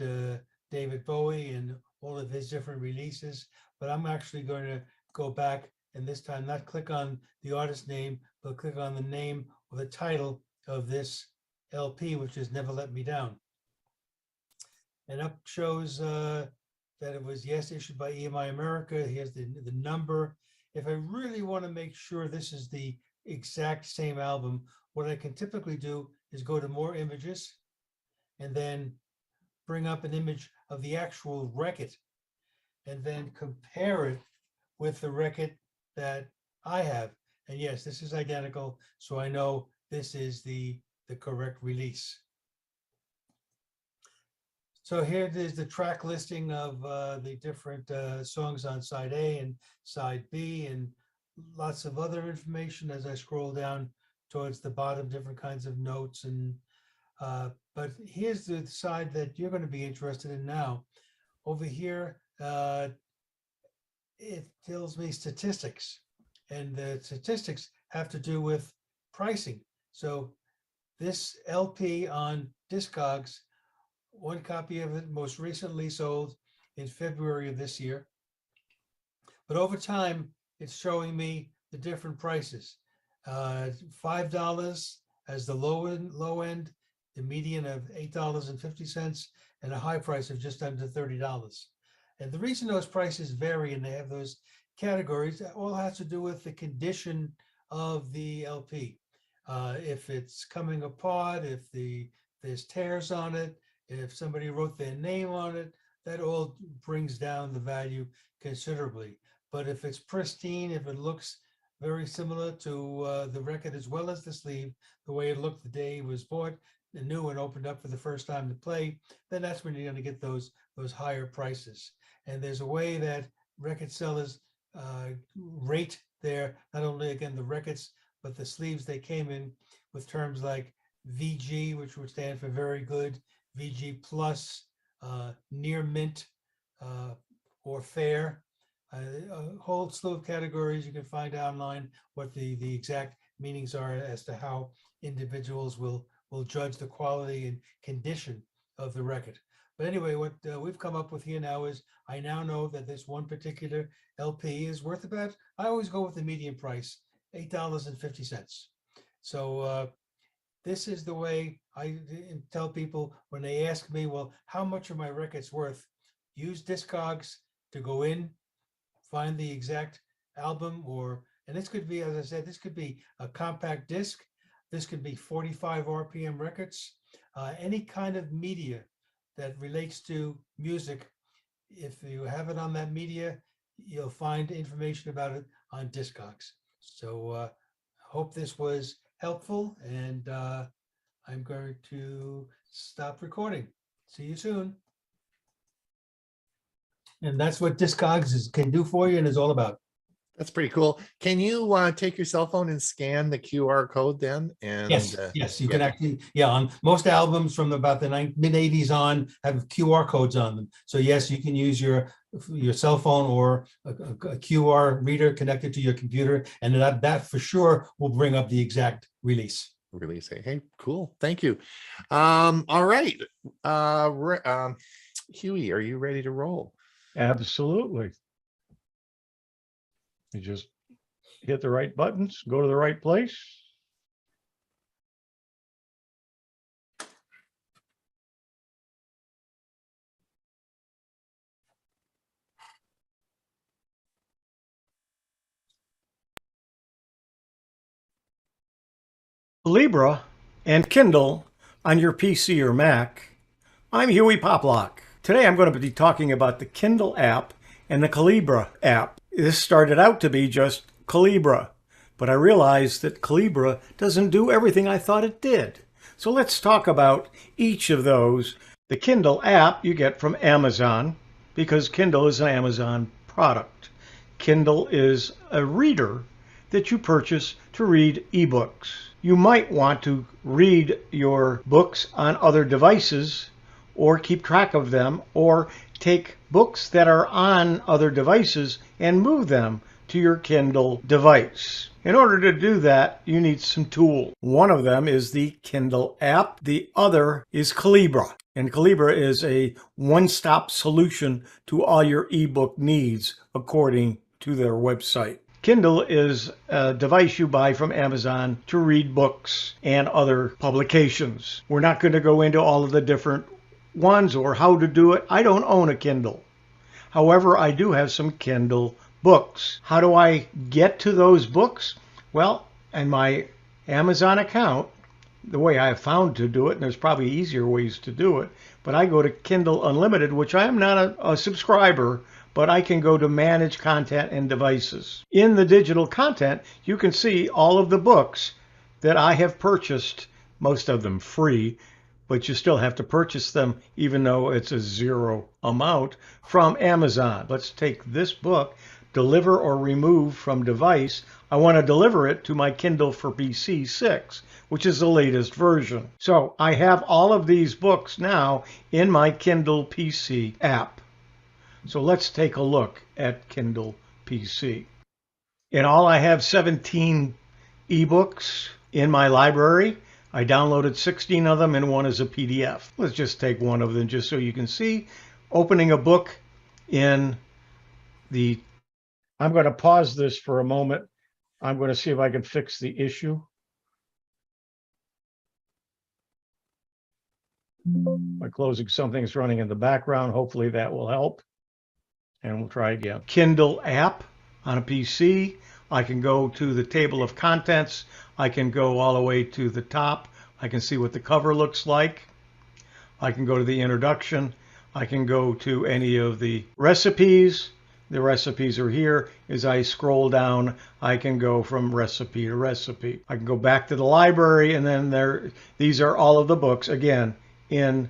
David Bowie and all of his different releases. But I'm actually going to go back and this time not click on the artist name, but click on the name or the title of this LP, which is Never Let Me Down. And up shows that it was, yes, issued by EMI America. Here's the number. If I really want to make sure this is the exact same album, what I can typically do is go to more images and then bring up an image of the actual record and then compare it with the record that I have. And yes, this is identical. So I know this is the correct release. So here is the track listing of the different songs on side A and side B, and lots of other information as I scroll down towards the bottom, different kinds of notes. And but here's the side that you're going to be interested in now. Over here, it tells me statistics, and the statistics have to do with pricing. So this LP on Discogs, one copy of it most recently sold in February of this year. But over time, it's showing me the different prices. $5 as the low end, the median of $8.50, and a high price of just under $30. And the reason those prices vary and they have those categories, that all has to do with the condition of the LP. If it's coming apart, if there's tears on it, if somebody wrote their name on it, that all brings down the value considerably. But if it's pristine, if it looks very similar to the record as well as the sleeve, the way it looked the day it was bought, new and opened up for the first time to play, then that's when you're going to get those higher prices. And there's a way that record sellers rate their, not only again the records, but the sleeves they came in with terms like VG, which would stand for very good, VG plus, near mint, or fair. A whole slew of categories you can find online what the exact meanings are as to how individuals will judge the quality and condition of the record. But anyway, what we've come up with here now is I now know that this one particular LP is worth about, I always go with the median price, $8.50. So this is the way I tell people when they ask me, well, how much are my records worth? Use Discogs to go in, find the exact album, and this could be, as I said, this could be a compact disc. This could be 45 RPM records, any kind of media that relates to music. If you have it on that media, you'll find information about it on Discogs. So hope this was helpful, and I'm going to stop recording. See you soon. And that's what Discogs can do for you and is all about. That's pretty cool. Can you take your cell phone and scan the QR code then? And yes, you can actually, on most albums from about the mid 80s on have QR codes on them. So yes, you can use your cell phone or a QR reader connected to your computer, and that for sure will bring up the exact release. Hey, cool. Thank you. All right. Huey, are you ready to roll? Absolutely. You just hit the right buttons, go to the right place. Libra and Kindle on your PC or Mac. I'm Hewie Poplock. Today I'm going to be talking about the Kindle app and the Calibra app. This started out to be just Calibra, but I realized that Calibra doesn't do everything I thought it did. So let's talk about each of those. The Kindle app you get from Amazon because Kindle is an Amazon product. Kindle is a reader that you purchase to read ebooks. You might want to read your books on other devices or keep track of them or take books that are on other devices and move them to your Kindle device. In order to do that, you need some tools. One of them is the Kindle app. The other is Calibra. And Calibra is a one-stop solution to all your ebook needs according to their website. Kindle is a device you buy from Amazon to read books and other publications. We're not going to go into all of the different ones or how to do it. I don't own a Kindle. However, I do have some Kindle books. How do I get to those books? Well, in my Amazon account, the way I have found to do it, and there's probably easier ways to do it, but I go to Kindle Unlimited, which I am not a subscriber, but I can go to manage content and devices. In the digital content, you can see all of the books that I have purchased, most of them free, but you still have to purchase them even though it's a zero amount from Amazon. Let's take this book, Deliver or Remove from Device. I want to deliver it to my Kindle for PC 6, which is the latest version. So I have all of these books now in my Kindle PC app. So let's take a look at Kindle PC. In all, I have 17 ebooks in my library. I downloaded 16 of them and one is a PDF. Let's just take one of them just so you can see. Opening a book in the... I'm going to pause this for a moment. I'm going to see if I can fix the issue. By closing something's running in the background, hopefully that will help. And we'll try again. Kindle app on a PC. I can go to the table of contents. I can go all the way to the top. I can see what the cover looks like. I can go to the introduction. I can go to any of the recipes. The recipes are here. As I scroll down, I can go from recipe to recipe. I can go back to the library, and then these are all of the books, again, in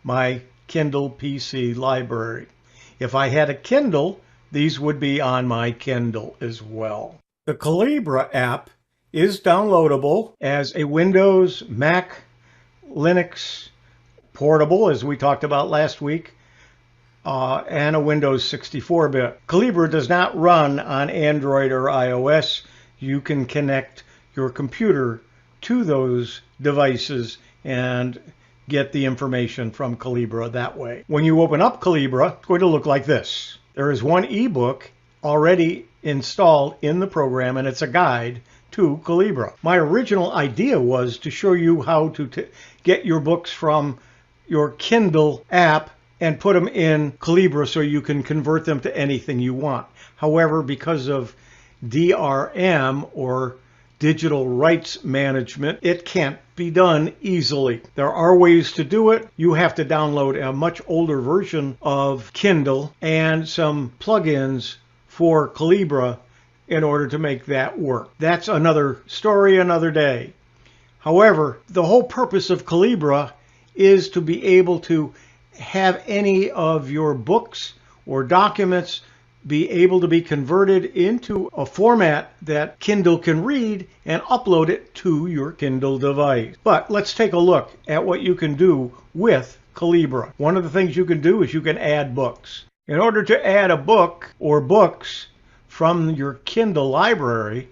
my Kindle PC library. If I had a Kindle, these would be on my Kindle as well. The Calibra app is downloadable as a Windows, Mac, Linux portable, as we talked about last week, and a Windows 64-bit. Calibra does not run on Android or iOS. You can connect your computer to those devices and get the information from Calibra that way. When you open up Calibra, it's going to look like this. There is one ebook already installed in the program, and it's a guide to Calibra. My original idea was to show you how to get your books from your Kindle app and put them in Calibra so you can convert them to anything you want. However, because of DRM, or digital rights management, it can't be done easily. There are ways to do it. You have to download a much older version of Kindle and some plugins for Calibra in order to make that work. That's another story, another day. However, the whole purpose of Calibra is to be able to have any of your books or documents be able to be converted into a format that Kindle can read and upload it to your Kindle device. But let's take a look at what you can do with Calibra. One of the things you can do is you can add books. In order to add a book or books from your Kindle library,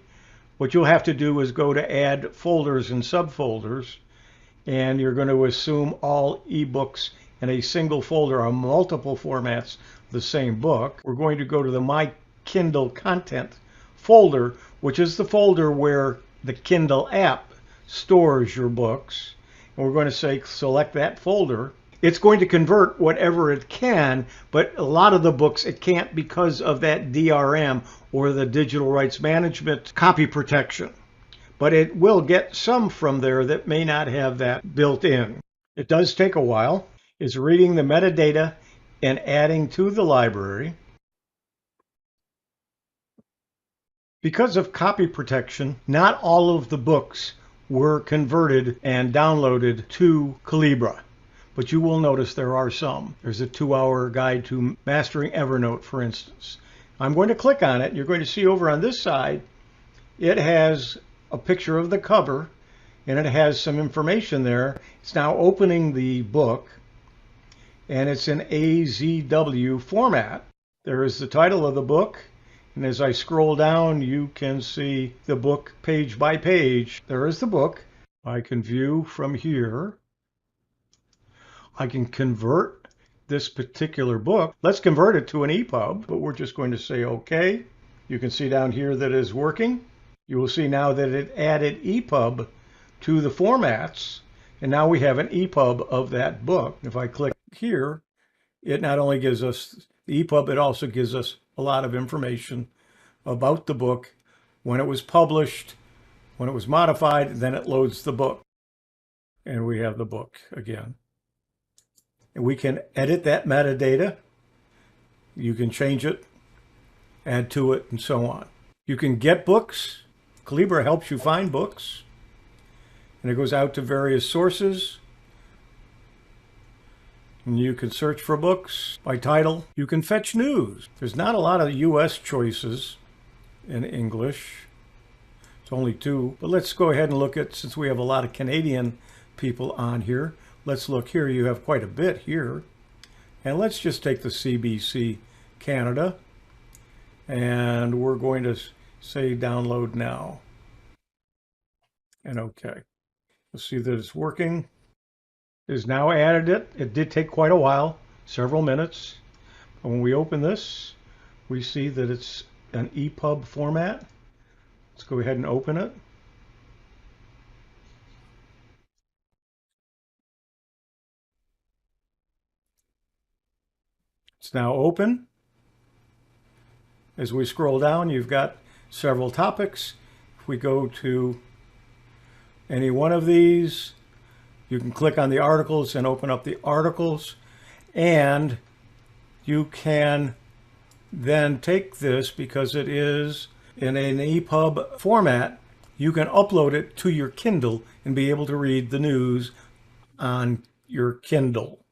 what you'll have to do is go to add folders and subfolders, and you're going to assume all ebooks in a single folder on multiple formats of the same book. We're going to go to the My Kindle Content folder, which is the folder where the Kindle app stores your books. And we're going to say select that folder. It's going to convert whatever it can, but a lot of the books it can't because of that DRM, or the digital rights management copy protection. But it will get some from there that may not have that built in. It does take a while. It's reading the metadata and adding to the library. Because of copy protection, not all of the books were converted and downloaded to Calibra, but you will notice there are some. There's a 2-hour guide to mastering Evernote, for instance. I'm going to click on it. You're going to see over on this side, it has a picture of the cover, and it has some information there. It's now opening the book, and it's in AZW format. There is the title of the book, and as I scroll down, you can see the book page by page. There is the book. I can view from here. I can convert this particular book. Let's convert it to an EPUB, but we're just going to say OK. You can see down here that it is working. You will see now that it added EPUB to the formats, and now we have an EPUB of that book. If I click here, it not only gives us the EPUB, it also gives us a lot of information about the book, when it was published, when it was modified, then it loads the book. And we have the book again. And we can edit that metadata. You can change it, add to it, and so on. You can get books. Calibra helps you find books, and it goes out to various sources. And you can search for books by title. You can fetch news. There's not a lot of US choices in English. It's only 2. But let's go ahead and look at, since we have a lot of Canadian people on here, let's look here. You have quite a bit here. And let's just take the CBC Canada, and we're going to say download now. And OK. You'll see that it's working. It has now added it. It did take quite a while, several minutes. But when we open this, we see that it's an EPUB format. Let's go ahead and open it. It's now open. As we scroll down, you've got several topics. If we go to any one of these, you can click on the articles and open up the articles, and you can then take this, because it is in an EPUB format, you can upload it to your Kindle and be able to read the news on your Kindle,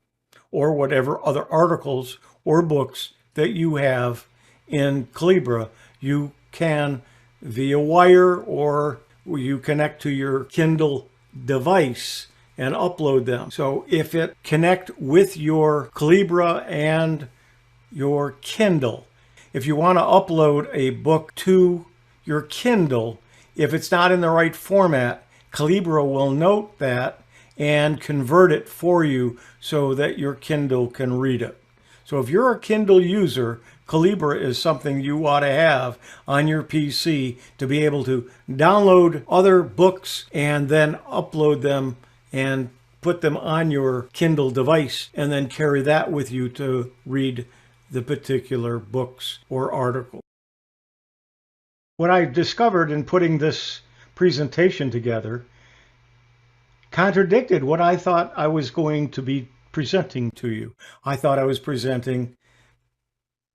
or whatever other articles or books that you have in Calibra. You can, via wire, or you connect to your Kindle device and upload them. So if it connect with your Calibra and your Kindle, if you want to upload a book to your Kindle, if it's not in the right format, Calibra will note that and convert it for you so that your Kindle can read it. So if you're a Kindle user, Calibra is something you ought to have on your PC to be able to download other books and then upload them and put them on your Kindle device, and then carry that with you to read the particular books or article. What I discovered in putting this presentation together contradicted what I thought I was going to be presenting to you. I thought I was presenting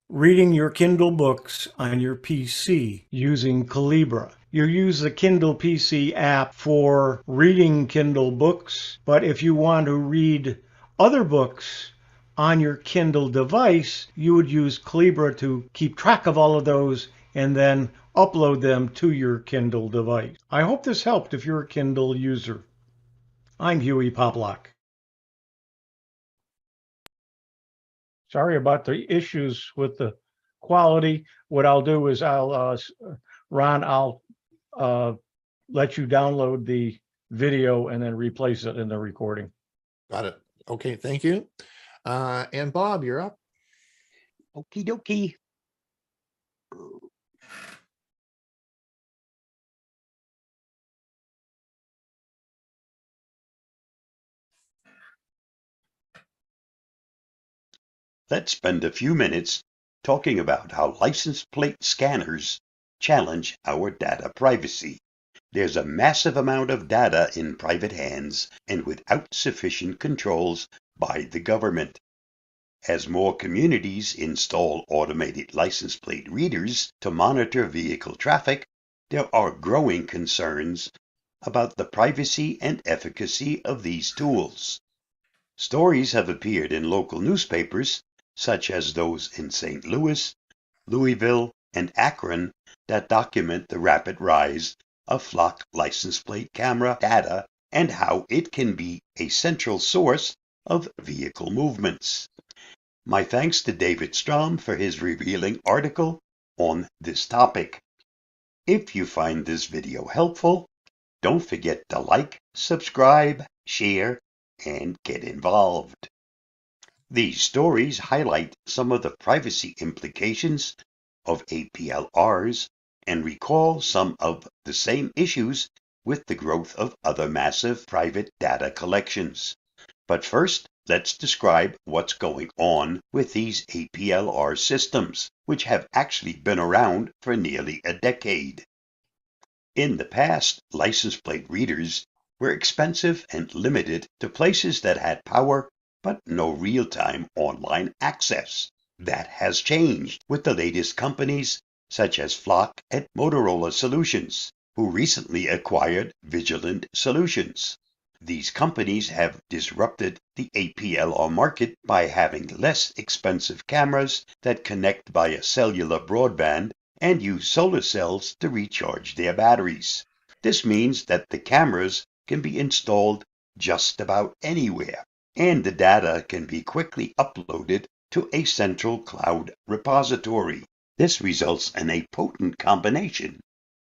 reading your Kindle books on your PC using Calibra. You use the Kindle PC app for reading Kindle books, but if you want to read other books on your Kindle device, you would use Calibra to keep track of all of those and then upload them to your Kindle device. I hope this helped if you're a Kindle user. I'm Hewie Poplock. Sorry about the issues with the quality. What I'll do is Ron, I'll let you download the video and then replace it in the recording. Got it. Okay, thank you. And Bob, you're up. Okie dokie. Let's spend a few minutes talking about how license plate scanners challenge our data privacy. There's a massive amount of data in private hands and without sufficient controls by the government. As more communities install automated license plate readers to monitor vehicle traffic, there are growing concerns about the privacy and efficacy of these tools. Stories have appeared in local newspapers, such as those in St. Louis, Louisville, and Akron, that document the rapid rise of Flock license plate camera data and how it can be a central source of vehicle movements. My thanks to David Strom for his revealing article on this topic. If you find this video helpful, don't forget to like, subscribe, share, and get involved. These stories highlight some of the privacy implications of APLRs and recall some of the same issues with the growth of other massive private data collections. But first, let's describe what's going on with these APLR systems, which have actually been around for nearly a decade. In the past, license plate readers were expensive and limited to places that had power but no real-time online access. That has changed with the latest companies such as Flock and Motorola Solutions, who recently acquired Vigilant Solutions. These companies have disrupted the APLR market by having less expensive cameras that connect via cellular broadband and use solar cells to recharge their batteries. This means that the cameras can be installed just about anywhere, and the data can be quickly uploaded to a central cloud repository. This results in a potent combination,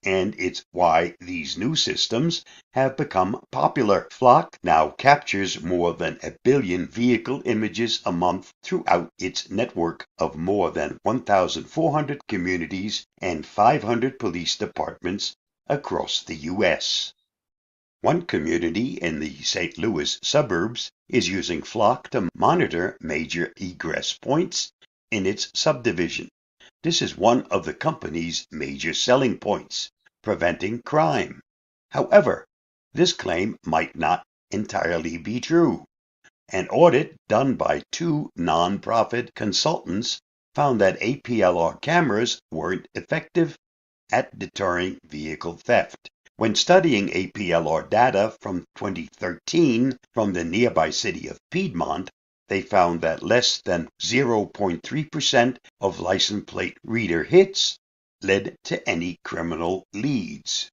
and it's why these new systems have become popular. Flock now captures more than 1 billion vehicle images a month throughout its network of more than 1,400 communities and 500 police departments across the U.S. One community in the St. Louis suburbs is using Flock to monitor major egress points in its subdivision. This is one of the company's major selling points, preventing crime. However, this claim might not entirely be true. An audit done by 2 non-profit consultants found that APLR cameras weren't effective at deterring vehicle theft. When studying APLR data from 2013 from the nearby city of Piedmont, they found that less than 0.3% of license plate reader hits led to any criminal leads.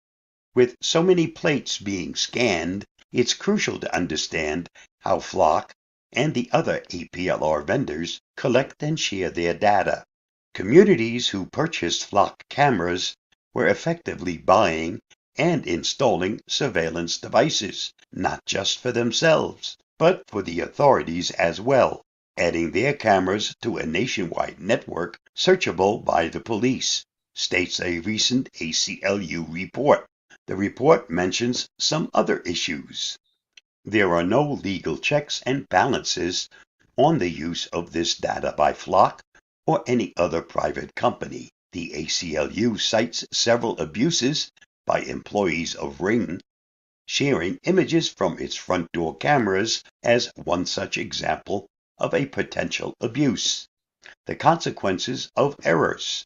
With so many plates being scanned, it's crucial to understand how Flock and the other APLR vendors collect and share their data. Communities who purchased Flock cameras were effectively buying and installing surveillance devices, not just for themselves, but for the authorities as well, adding their cameras to a nationwide network searchable by the police, states a recent ACLU report. The report mentions some other issues. There are no legal checks and balances on the use of this data by Flock or any other private company. The ACLU cites several abuses by employees of Ring, sharing images from its front door cameras as one such example of a potential abuse. The consequences of errors.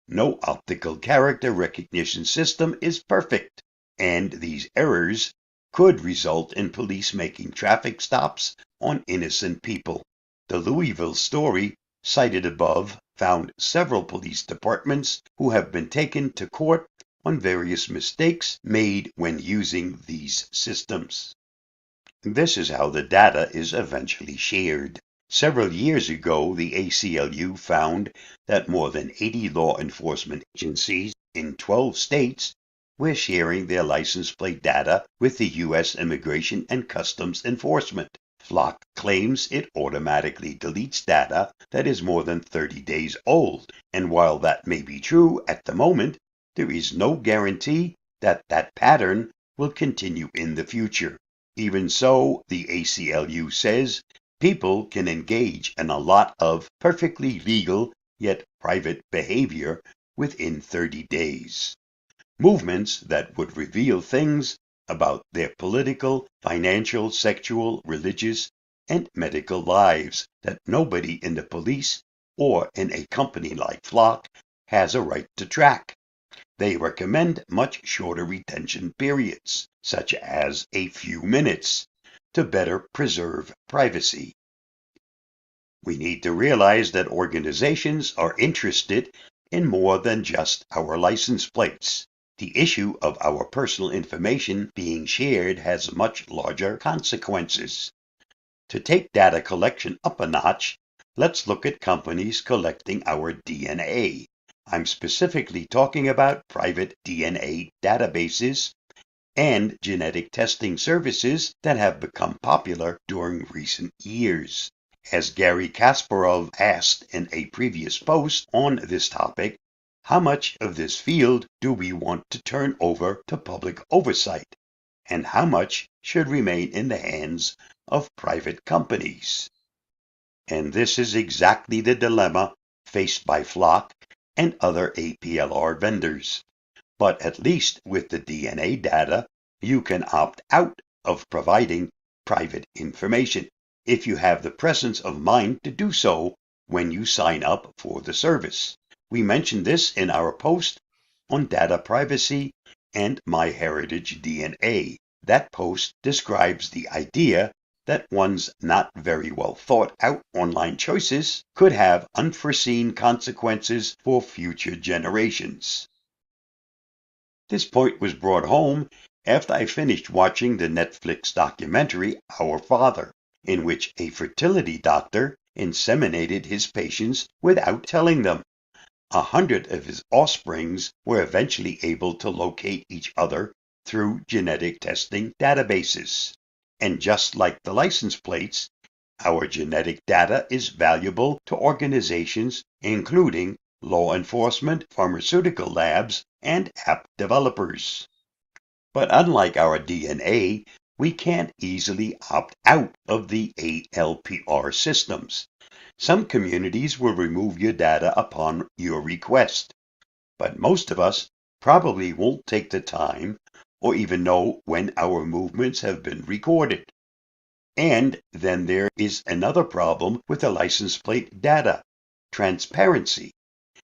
No optical character recognition system is perfect, and these errors could result in police making traffic stops on innocent people. The Louisville story cited above found several police departments who have been taken to court on various mistakes made when using these systems. This is how the data is eventually shared. Several years ago, the ACLU found that more than 80 law enforcement agencies in 12 states were sharing their license plate data with the U.S. Immigration and Customs Enforcement. Flock claims it automatically deletes data that is more than 30 days old, and while that may be true at the moment, there is no guarantee that that pattern will continue in the future. Even so, the ACLU says people can engage in a lot of perfectly legal yet private behavior within 30 days. Movements that would reveal things about their political, financial, sexual, religious, and medical lives that nobody in the police or in a company like Flock has a right to track. They recommend much shorter retention periods, such as a few minutes, to better preserve privacy. We need to realize that organizations are interested in more than just our license plates. The issue of our personal information being shared has much larger consequences. To take data collection up a notch, let's look at companies collecting our DNA. I'm specifically talking about private DNA databases and genetic testing services that have become popular during recent years. As Gary Kasparov asked in a previous post on this topic, how much of this field do we want to turn over to public oversight, and how much should remain in the hands of private companies? And this is exactly the dilemma faced by Flock and other APLR vendors. But at least with the DNA data, you can opt out of providing private information if you have the presence of mind to do so when you sign up for the service. We mentioned this in our post on data privacy and MyHeritage DNA. That post describes the idea that one's not very well thought out online choices could have unforeseen consequences for future generations. This point was brought home after I finished watching the Netflix documentary Our Father, in which a fertility doctor inseminated his patients without telling them. 100 of his offsprings were eventually able to locate each other through genetic testing databases. And just like the license plates, our genetic data is valuable to organizations including law enforcement, pharmaceutical labs, and app developers. But unlike our DNA, we can't easily opt out of the ALPR systems. Some communities will remove your data upon your request, but most of us probably won't take the time or even know when our movements have been recorded. And then there is another problem with the license plate data: transparency.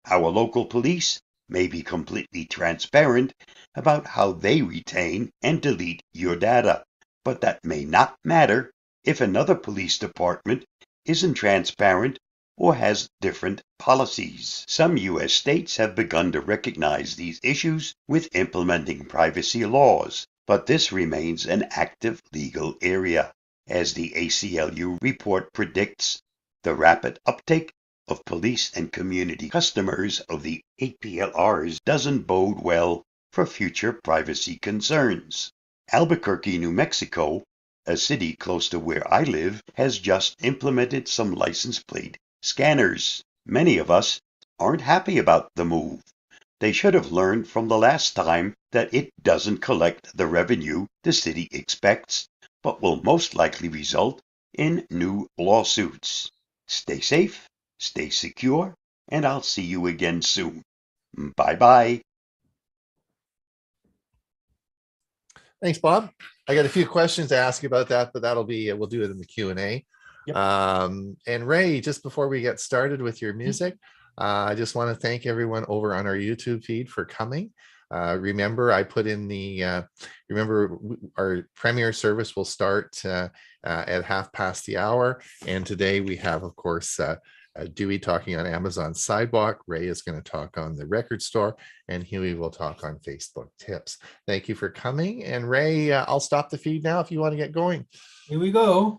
Our local police may be completely transparent about how they retain and delete your data, but that may not matter if another police department isn't transparent or has different policies. Some U.S. states have begun to recognize these issues with implementing privacy laws, but this remains an active legal area. As the ACLU report predicts, the rapid uptake of police and community customers of the APLRs doesn't bode well for future privacy concerns. Albuquerque, New Mexico, a city close to where I live, has just implemented some license plate scanners. Many of us aren't happy about the move. They should have learned from the last time that it doesn't collect the revenue the city expects, but will most likely result in new lawsuits. Stay safe, stay secure, and I'll see you again soon. Bye-bye. Thanks, Bob. I got a few questions to ask you about that, but that'll be, we'll do it in the Q&A. Yep. And Ray, just before we get started with your music, I just want to thank everyone over on our YouTube feed for coming. Remember, I put in the, remember our premiere service will start at 1:30. And today we have, of course, Dewey talking on Amazon Sidewalk. Ray is going to talk on the record store, and Hewie will talk on Facebook tips. Thank you for coming. And Ray, I'll stop the feed now if you want to get going. Here we go.